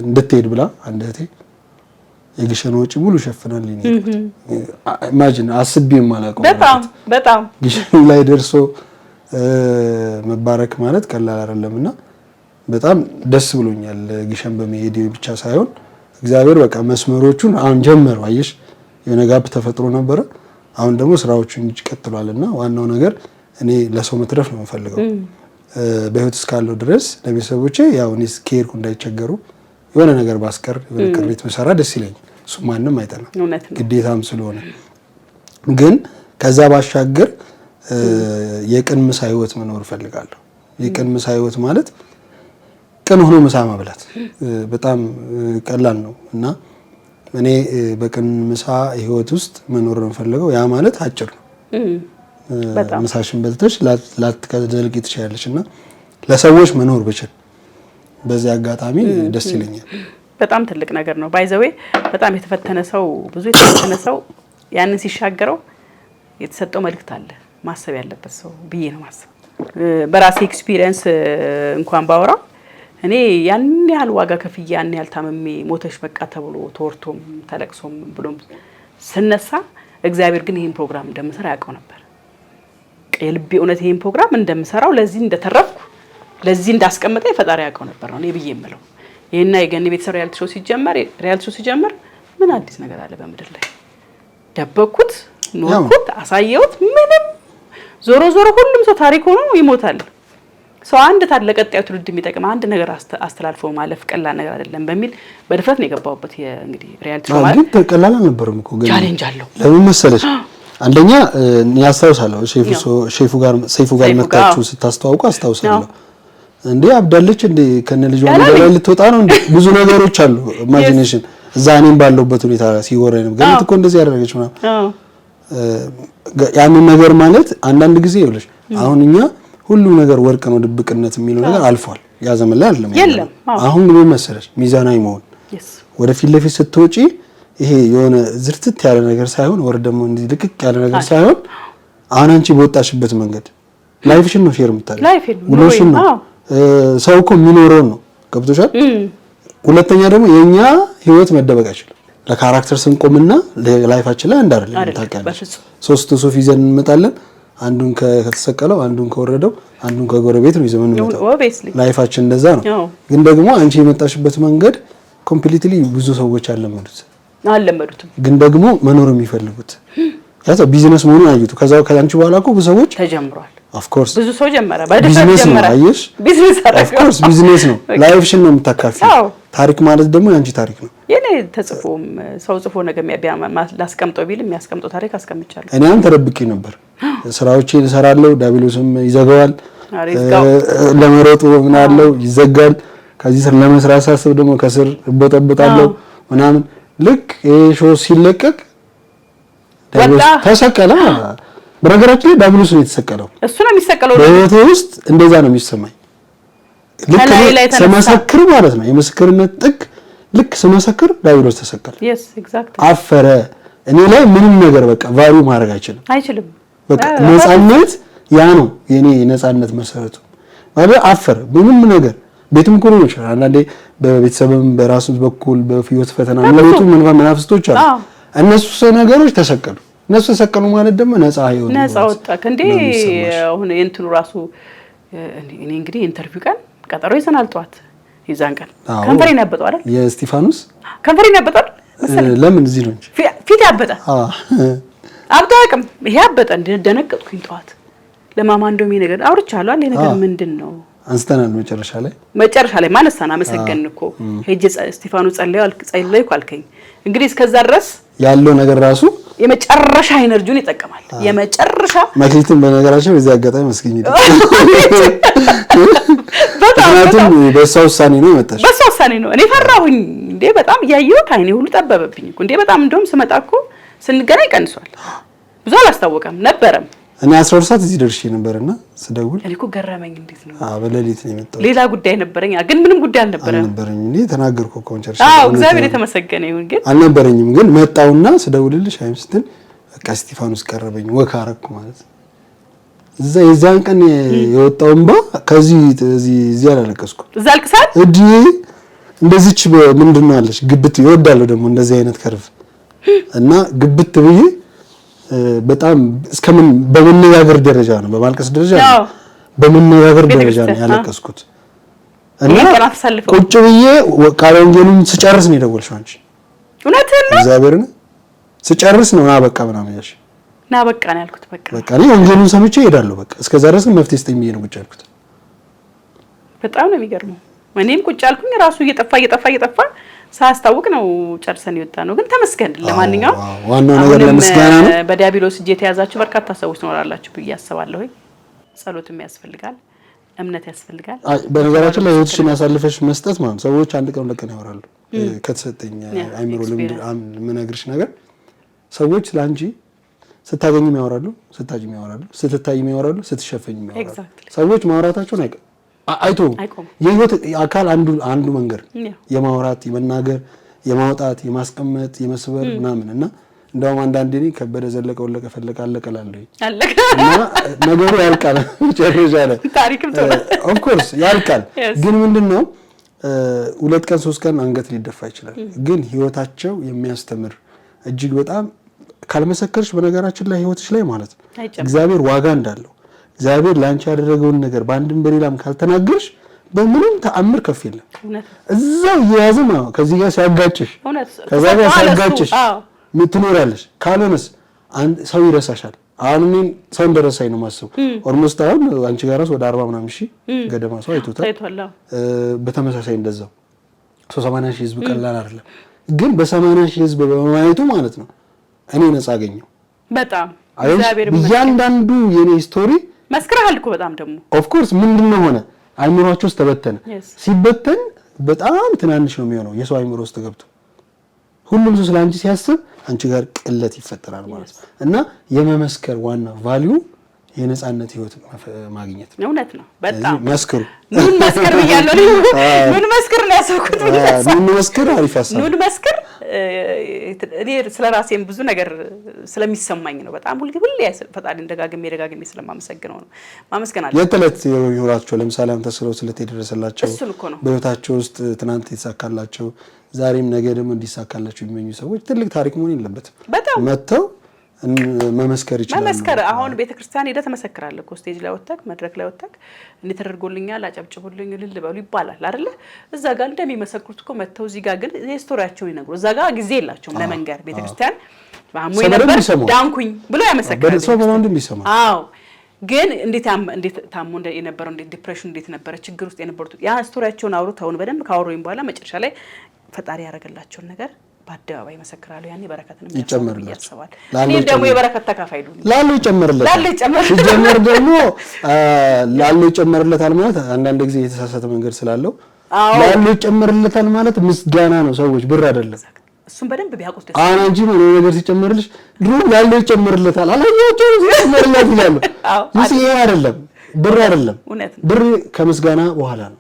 እንድትሄድ ብላ አንድ እህቴ የግሸን ወጪ ሙሉ ሸፍናልኝ ነው። ኢማጂን አስቤም አላውቀው በጣም ግሸን ላይ ደርሶ መባረክ ማለት ቀላል አይደለምና በጣም ደስ ብሎኛል። ግሸን በመሄድ ብቻ ሳይሆን እግዚአብሔር በቃ መስመሮቹን አሁን ጀመሩ። አየሽ የሆነ ጋፕ ተፈጥሮ ነበረ። አሁን ደግሞ ስራዎቹን ይቀጥላልና ዋናው ነገር እኔ ለሰው መትረፍ ነው የምፈልገው። በህይወት እስካለው ድረስ ለቤተሰቦቼ ያው እኔ ስኬርኩ እንዳይቸገሩ የሆነ ነገር ባስቀር የሆነ ቅሪት መሰራ ደስ ይለኛል። እሱ ማንንም አይጠላም ግዴታም ስለሆነ ግን ከዛ ባሻገር የቅን ምሳ ህይወት መኖር ፈልጋለሁ። የቅን ምሳ ህይወት ማለት ቅን ሆኖ ምሳ መብላት በጣም ቀላል ነው እና እኔ በቅን ምሳ ህይወት ውስጥ መኖር ነው ፈልገው። ያ ማለት አጭር ነው። ምሳሽን በልተሽ ላትከዘልቂ ትችያለሽ እና ለሰዎች መኖር ብችል በዚህ አጋጣሚ ደስ ይለኛል። በጣም ትልቅ ነገር ነው። ባይዘዌ በጣም የተፈተነ ሰው ብዙ የተፈተነ ሰው ያንን ሲሻገረው የተሰጠው መልእክት አለ ማሰብ ያለበት ሰው ብዬ ነው ማሰብ። በራሴ ኤክስፒሪየንስ እንኳን ባወራ እኔ ያን ያህል ዋጋ ከፍዬ ያን ያህል ታመሜ ሞተሽ በቃ ተብሎ ተወርቶም ተለቅሶም ብሎም ስነሳ እግዚአብሔር ግን ይሄን ፕሮግራም እንደምሰራ ያውቀው ነበር። የልቤ እውነት ይሄን ፕሮግራም እንደምሰራው ለዚህ እንደተረፍኩ ለዚህ እንዳስቀመጠ ፈጣሪ ያውቀው ነበር ነው እኔ ብዬ የምለው። ይሄና የገኒ ቤተሰብ ሪያሊቲ ሾው ሲጀመር ምን አዲስ ነገር አለ በምድር ላይ? ደበኩት፣ ኖርኩት፣ አሳየሁት። ምንም ዞሮ ሁሉም ሰው ታሪክ ሆኖ ይሞታል። ሰው አንድ ለቀጣዩ ትውልድ የሚጠቅም አንድ ነገር አስተላልፎ ማለፍ ቀላል ነገር አይደለም በሚል በድፍረት ነው የገባሁበት። እንግዲህ ሪያሊቲ ሾው ማለት ግን ቀላል አልነበረም እኮ ገኒ ቻሌንጅ አለው። ለምን መሰለሽ? አንደኛ ያስታውሳለሁ ሼፉ ጋር መጣችሁ ስታስተዋውቁ አስታውሳለሁ። እንዴ አብዳለች እንዴ ከነ ልጅ ወንድ ላይ ልትወጣ ነው እንዴ? ብዙ ነገሮች አሉ ኢማጂኔሽን እዛ እኔም ባለውበት ሁኔታ ሲወራ ነው ገነት እኮ እንደዚህ ያደረገች ማለት ያንን ነገር ማለት አንዳንድ ጊዜ ይኸውልሽ አሁን እኛ ሁሉ ነገር ወርቅ ነው ድብቅነት የሚለው ነገር አልፏል። ያ ዘመን ላይ አይደለም። አሁን ምን መሰለሽ ሚዛናዊ መሆን ወደፊት ለፊት ስትወጪ ይሄ የሆነ ዝርትት ያለ ነገር ሳይሆን ወር ደግሞ እንዲህ ልቅቅ ያለ ነገር ሳይሆን አሁን አንቺ በወጣሽበት መንገድ ላይፍሽን ነው ሼር የምታደርጊው ውሎሽን ነው ሰው እኮ የሚኖረው ነው ገብቶሻል። ሁለተኛ ደግሞ የኛ ህይወት መደበቅ አይችልም። ለካራክተር ስንቆምና ለላይፋችን ላይ እንዳርልኝ ታውቂያለሽ። ሶስት ሱፍ ይዘን እንመጣለን። አንዱን ከተሰቀለው አንዱን ከወረደው አንዱን ከጎረቤት ነው ይዘን እንመጣው። ላይፋችን እንደዛ ነው። ግን ደግሞ አንቺ የመጣሽበት መንገድ ኮምፕሊትሊ ብዙ ሰዎች አልለመዱትም ግን ደግሞ መኖር የሚፈልጉት ያው ቢዝነስ መሆኑን አዩት። ከዛው ከአንቺ በኋላ እኮ ብዙ ሰዎች ተጀምሯል። ኦፍ ኮርስ ብዙ ሰው ጀመረ። ቢዝነስ ነው አየሽ፣ ቢዝነስ ኦፍ ኮርስ ቢዝነስ ነው። ላይፍሽን ነው የምታካፊው። ታሪክ ማለት ደግሞ ያንቺ ታሪክ ነው። የኔ ተጽፎም ሰው ጽፎ ነገር ላስቀምጠው ቢል የሚያስቀምጠው ታሪክ አስቀምጫለሁ። እኔ አንተ ተደብቄ ነበር ስራዎቼን እሰራለሁ። ዳቢሎስም ይዘጋዋል። ለመሮጥ ምን አለው ይዘጋል። ከዚህ ስር ለመስራት ሳስብ ደግሞ ከስር እበጠብጣለሁ ምናምን። ልክ ይሄ ሾው ሲለቀቅ ዳቢሎስ ተሰቀለ። በነገራችን ላይ ዳቢሎስ ነው የተሰቀለው። እሱ ነው የሚሰቀለው። በህይወቴ ውስጥ እንደዛ ነው የሚሰማኝ። ልክ ስመሰክር ማለት ነው የምስክርነት ጥግ ልክ ስመሰክር ዳቢሎስ ተሰቀለ። yes exactly አፈረ። እኔ ላይ ምንም ነገር በቃ ቫልዩ ማድረግ አይችልም። በቃ ነፃነት ያ ነው የኔ ነፃነት መሰረቱ ማለት አፈረ። ምንም ነገር ቤቱም ኩሩ ይችላል። አንዳንዴ በቤተሰብም በራስም በኩል በህይወት ፈተና የሚመጡ መናፍስቶች አሉ። እነሱ ነገሮች ተሰቀሉ። እነሱ ተሰቀሉ ማለት ደግሞ ነፃ ህይወት ነፃ ወጣክ እንዴ። አሁን የእንትኑ ራሱ እኔ እንግዲህ ኢንተርቪው ቀን ቀጠሮ ይዘናል። ጠዋት ይዛን ቀን ከንፈሬን ያበጠው አይደል? የስቲፋኖስ ከንፈሬን ያበጠው ለምን እዚህ ነው እንጂ ፊት ያበጠ አብጣቅም ይሄ ያበጠ እንደደነቀጥኩኝ ጠዋት ለማማ እንደውም ይሄ ነገር አውርቻለሁ አለ። ይሄ ነገር ምንድነው አንስተናል። መጨረሻ ላይ ማነሳና መሰገን እኮ ሄጄ ስቲፋኖስ ጸለይኩ አልከኝ። እንግዲህ እስከዛ ድረስ ያለው ነገር ራሱ የመጨረሻ ኢነርጂውን ይጠቀማል። የመጨረሻ መክሊትን በነገራችን በዚህ አጋጣሚ መስገኝ ይላል። በጣም በሷ ውሳኔ ነው የመጣሽ። በሷ ውሳኔ ነው። እኔ ፈራሁኝ እንዴ በጣም ያየሁት አይኔ ሁሉ ጠበበብኝ እኮ እንዴ በጣም እንደውም ስመጣ እኮ ስንገናኝ ቀንሷል። ብዙ አላስታወቀም ነበረም። እኔ 12 ሰዓት እዚህ ደርሼ ነበርና ስደውል እኔ እኮ ገረመኝ። እንዴት ነው በሌሊት ነው የመጣው። ሌላ ጉዳይ ነበረኝ ግን ምንም ጉዳይ አልነበረኝ እንዴ ተናገርኩ እኮ ኮንቸርሽ። እግዚአብሔር የተመሰገነ ይሁን። ግን አልነበረኝም። ግን መጣውና ስደውልልሽ አይም ስትል በቃ ስቲፋኖስ ቀረበኝ። ወካ አረኩ ማለት እዛ የዛን ቀን የወጣው እንባ ከዚህ እዚህ አላለቀስኩ። እዛ አልቅሳል እዲ እንደዚህች ምንድነው አለሽ ግብት ይወዳለው ደግሞ እንደዚህ አይነት ከርፍ እና ግብት ብዬ በጣም እስከምን በመነጋገር ደረጃ ነው በማልቀስ ደረጃ ነው በመነጋገር ደረጃ ነው ያለቀስኩት። እና ቁጭ ብዬ ቃል ወንጌሉን ስጨርስ ነው የደወልሽው አንቺ። እውነትህን ነው እግዚአብሔርን ስጨርስ ነው ና በቃ ምናምን ያልሽ። ና በቃ ነው ያልኩት። በቃ እኔ ወንጌሉን ሰምቼ እሄዳለሁ በቃ እስከዛ ድረስ መፍትሄ ስጠኝ ብዬ ነው ቁጭ ያልኩት። በጣም ነው የሚገርመው። እኔም ቁጭ አልኩኝ ራሱ እየጠፋ ሳስታውቅ ነው ጨርሰን ይወጣ ነው። ግን ተመስገን። ለማንኛውም ዋናው ነገር ለምስጋና ነው። በዲያብሎስ እጅ የተያዛችሁ በርካታ ሰዎች ትኖራላችሁ ብዬ አስባለሁ። ጸሎትም ያስፈልጋል፣ እምነት ያስፈልጋል። በነገራችን ላይ ህይወትሽን ያሳልፈሽ መስጠት ማለት ሰዎች አንድ ቀን ለቀን ያወራሉ። ከተሰጠኝ አይምሮ ለምነግርሽ ነገር ሰዎች ላንቺ ስታገኝም ያወራሉ፣ ስታጂም ያወራሉ፣ ስትታይም ያወራሉ፣ ስትሸፈኝም ያወራሉ። ሰዎች ማውራታቸውን አይቶ የህይወት አካል አንዱ መንገድ የማውራት የመናገር የማውጣት የማስቀመጥ የመስበር ምናምን እና እንደውም አንዳንዴ እኔ ከበደ ዘለቀ ወለቀ ፈለቀ አለቀላለሁ እና ነገሩ ያልቃል ጨርሻ ላይ ታሪክም ኦፍ ኮርስ ያልቃል። ግን ምንድነው 2 ቀን 3 ቀን አንገት ሊደፋ ይችላል። ግን ህይወታቸው የሚያስተምር እጅግ በጣም ካልመሰከርሽ በነገራችን ላይ ህይወትሽ ላይ ማለት ነው እግዚአብሔር ዋጋ እንዳለው እግዚአብሔር ላንቺ ያደረገውን ነገር በአንድም በሌላም ካልተናገርሽ በምንም ተአምር ከፍ የለም። እዛው ይያዝም ነው ከዚህ ጋር ሲያጋጭሽ ከዛ ጋር ሲያጋጭሽ ምትኖራለሽ። ካልሆነስ ሰው ይረሳሻል። አሁን ምን ሰው እንደረሳኝ ነው ማስቡ። ኦልሞስት አሁን አንቺ ጋር ራስ ወደ 40 ምናምን ሺህ ገደማ ሰው አይቶታል። በተመሳሳይ እንደዛው 80 ሺህ ህዝብ ቀላል አይደለም። ግን በ80 ሺህ ህዝብ በማየቱ ማለት ነው እኔ ነፃ አገኘው። በጣም እግዚአብሔር እያንዳንዱ የኔ ስቶሪ መስክራል እኮ በጣም ደግሞ ኦፍ ኮርስ ምንድነው ሆነ አይምሮአቸው ውስጥ ተበተነ። ሲበተን በጣም ትናንሽ ነው የሚሆነው የሰው አይምሮ ውስጥ ገብቶ ሁሉም ሰው ስላንቺ ሲያስብ አንቺ ጋር ቅለት ይፈጠራል ማለት ነው። እና የመመስከር ዋና ቫልዩ የነጻነት ህይወት ማግኘት ነው። እውነት ነው። በጣም መስክሩ። ምን መስክር ይያለው ምን መስክር ነው ያሰብኩት። ምን መስክር አሪፍ ያሰብ ምን መስክር እኔ ስለራሴም ብዙ ነገር ስለሚሰማኝ ነው። በጣም ሁሉ ፈጣሪን ደጋግሜ ስለማመሰግነው ነው። ማመስገናለሁ። የተለት ይወራቸው ለምሳሌ አንተ ስለት የደረሰላቸው በህይወታቸው ውስጥ ትናንት የተሳካላቸው ዛሬም ነገ ደግሞ እንዲሳካላቸው የሚመኙ ሰዎች ትልቅ ታሪክ መሆን የለበትም። መተው መመስከር ይችላል። መመስከር አሁን ቤተክርስቲያን ሄደ ተመሰክራለህ እኮ ስቴጅ ላይ ወጣክ መድረክ ላይ ወጣክ እንዴ ተደርጎልኛል አጨብጭቡልኝ እልል በሉ ይባላል አይደለ? እዛ ጋር እንደሚመሰክሩት እኮ መተው እዚህ ጋር ግን የስቶሪያቸውን ይነግሩ። እዛ ጋር ጊዜ የላቸውም ለመንገር። ቤተክርስቲያን ባሞይ ነበር ዳንኩኝ ብሎ ያመሰክራል። ሰው በማንዱ ቢሰማ አዎ ግን እንዴት ታሞ የነበረው እንዴት ዲፕሬሽን እንዴት ነበረ ችግር ውስጥ የነበሩት ያ ስቶሪያቸውን አውሩተውን በደንብ ካወሩኝ በኋላ መጨረሻ ላይ ፈጣሪ ያደረገላቸውን ነገር በአደባባይ ይመሰክራሉ። ያኔ በረከትን ይጨመርላቸዋል። እኔ ደግሞ የበረከት ተካፋይ ላሉ ይጨመርለታል። ሲጀመር ደግሞ ላሉ ይጨመርለታል ማለት አንዳንድ ጊዜ የተሳሳተ መንገድ ስላለው ላሉ ይጨመርለታል ማለት ምስጋና ነው። ሰዎች ብር አይደለም። እሱን በደንብ ቢያውቁት ደስ ይላል። አንቺ ምን ነገር ሲጨመርልሽ ድሮ ላሉ ይጨመርለታል አላየሁትም ሲጨመርለት ይላሉ። ይሄ አይደለም ብር አይደለም። ብር ከምስጋና በኋላ ነው።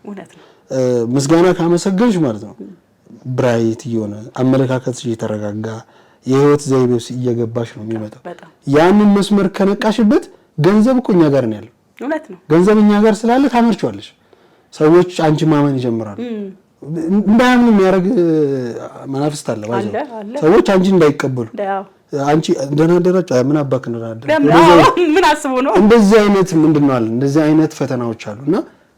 ምስጋና ካመሰገንሽ ማለት ነው ብራይት የሆነ አመለካከትሽ እየተረጋጋ የህይወት ዘይቤስ እየገባሽ ነው የሚመጣው። ያንን መስመር ከነቃሽበት ገንዘብ እኮ እኛ ጋር ነው ያለው። እውነት ነው። ገንዘብ እኛ ጋር ስላለ ታመርጫለሽ። ሰዎች አንቺ ማመን ይጀምራሉ። እንዳያምኑ የሚያደርግ መናፍስት አለ ባይዘው ሰዎች አንቺ እንዳይቀበሉ አንቺ እንደናደራጭ ምን አባክ እንደናደራጭ ምን አስቡ ነው። እንደዚህ አይነት ምንድነው አለ እንደዚህ አይነት ፈተናዎች አሉና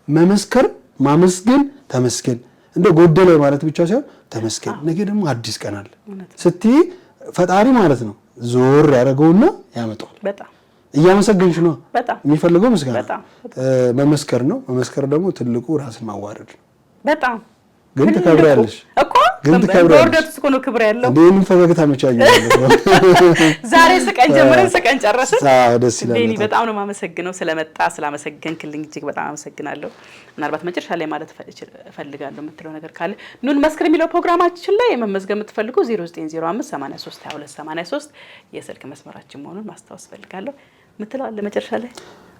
መመስከር ማመስገን ተመስገን እንደ ጎደለ ማለት ብቻ ሳይሆን ተመስገን ነገ ደግሞ አዲስ ቀን አለ ስትይ ፈጣሪ ማለት ነው ዞር ያደርገውና ያመጣው። በጣም እያመሰገንሽ ነው በጣም የሚፈልገው ምስጋና መመስከር ነው። መመስከር ደግሞ ትልቁ ራስን ማዋረድ ነው። በጣም ግን ተከብራለሽ እኮ ግን ተከብራለሽ እኮ ነው ክብር ያለው። እንደምን ፈገግታ መቻኝ ያለው ዛሬ ስቀን ጀምረን ስቀን ጨረስን። ደስ ይላል። እኔ በጣም ነው ማመሰግነው ስለመጣ ስላመሰገንክልኝ እጅግ በጣም አመሰግናለሁ። ምናልባት መጨረሻ ላይ ማለት እፈልጋለሁ የምትለው ነገር ካለ ኑን መስክር የሚለው ፕሮግራማችን ላይ መመዝገብ የምትፈልጉ 0905832283 የስልክ መስመራችን መሆኑን ማስታወስ ፈልጋለሁ። ምትለው አለ መጨረሻ ላይ?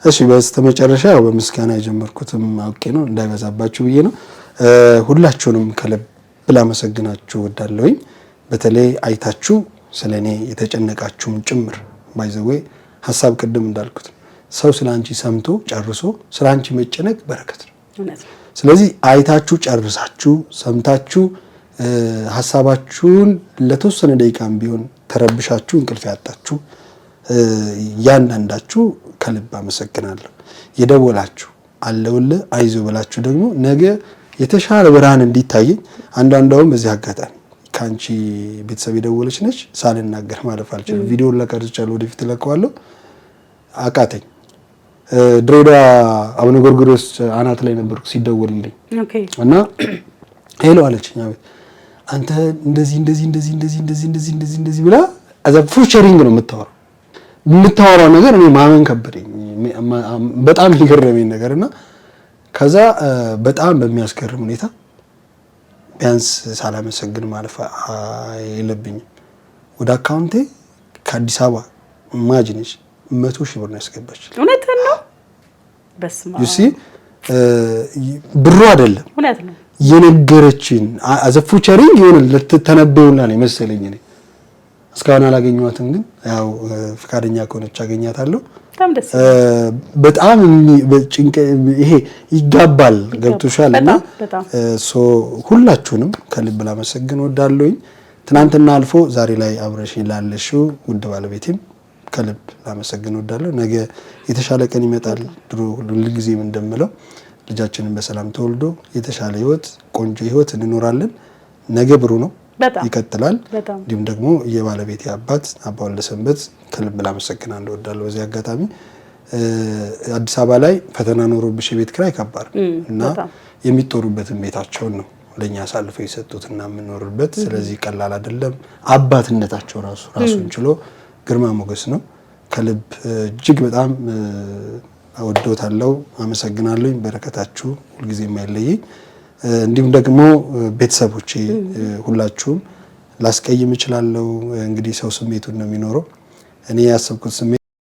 እሺ በስተመጨረሻ በምስጋና የጀመርኩትም አውቄ ነው እንዳይበዛባችሁ ብዬ ነው። ሁላችሁንም ከልብ ላመሰግናችሁ ወዳለሁኝ። በተለይ አይታችሁ ስለኔ የተጨነቃችሁም ጭምር ባይዘዌ ሐሳብ ቅድም እንዳልኩት ሰው ስላንቺ ሰምቶ ጨርሶ ስላንቺ መጨነቅ በረከት ነው። ስለዚህ አይታችሁ ጨርሳችሁ ሰምታችሁ ሐሳባችሁን ለተወሰነ ደቂቃም ቢሆን ተረብሻችሁ እንቅልፍ ያጣችሁ ያንዳንዳችሁ ከልብ አመሰግናለሁ። የደወላችሁ አለውልህ አይዞ ብላችሁ ደግሞ ነገ የተሻለ ብርሃን እንዲታየኝ አንዳንዳውም በዚህ አጋጣሚ ካንቺ ቤተሰብ የደወለች ነች ሳልናገር ማለፍ አልችልም። ቪዲዮ ለቀርጫለሁ ወደፊት ለቀዋለሁ አቃተኝ። ድሬዳዋ አቡነ ጎርጎርዮስ አናት ላይ ነበርኩ ሲደወልልኝ እና ሄሎ አለችኝ። አቤት አንተ እንደዚህ ብላ አዛ ፉቸሪንግ ነው የምታወራው ነገር እኔ ማመን ከበደኝ። በጣም ይገርመኝ ነገርና ከዛ በጣም በሚያስገርም ሁኔታ ቢያንስ ሳላመሰግን ማለፍ የለብኝም። ወደ አካውንቴ ከአዲስ አበባ ማጅኒሽ 100,000 ብር ነው ያስገባች። እውነት ነው። በስማ ዩሲ ብሩ አይደለም እውነት ነው የነገረችን አዘፉ ቸሪንግ ይሆን ለተነበዩና ነው መሰለኝ። እኔ እስካሁን አላገኘኋትም፣ ግን ያው ፍቃደኛ ከሆነች አገኛታለሁ። በጣም ይሄ ይጋባል ገብቶሻልና ሁላችሁንም ከልብ ላመሰግን ወዳለሁኝ። ትናንትና አልፎ ዛሬ ላይ አብረሽኝ ላለሽው ውድ ባለቤቴም ከልብ ላመሰግን ወዳለሁ። ነገ የተሻለ ቀን ይመጣል። ድሮ ሁልጊዜም እንደምለው ልጃችንን በሰላም ተወልዶ የተሻለ ህይወት ቆንጆ ህይወት እንኖራለን። ነገ ብሩ ነው ይቀጥላል። እንዲሁም ደግሞ የባለቤቴ አባት አባ ወልደሰንበት ከልብ ላመሰግናለሁ ወዳለሁ። በዚህ አጋጣሚ አዲስ አበባ ላይ ፈተና ኖሮብሽ የቤት ኪራይ ከባድ እና የሚጦሩበትን ቤታቸውን ነው ለኛ አሳልፈው የሰጡትና የምንኖርበት። ስለዚህ ቀላል አይደለም። አባትነታቸው ራሱን ችሎ ግርማ ሞገስ ነው። ከልብ እጅግ በጣም አወደውታለሁ፣ አመሰግናለሁ። በረከታችሁ ሁልጊዜ የማይለየኝ። እንዲሁም ደግሞ ቤተሰቦቼ ሁላችሁም ላስቀይም እችላለሁ። እንግዲህ ሰው ስሜቱን ነው የሚኖረው። እኔ ያሰብኩት ስሜት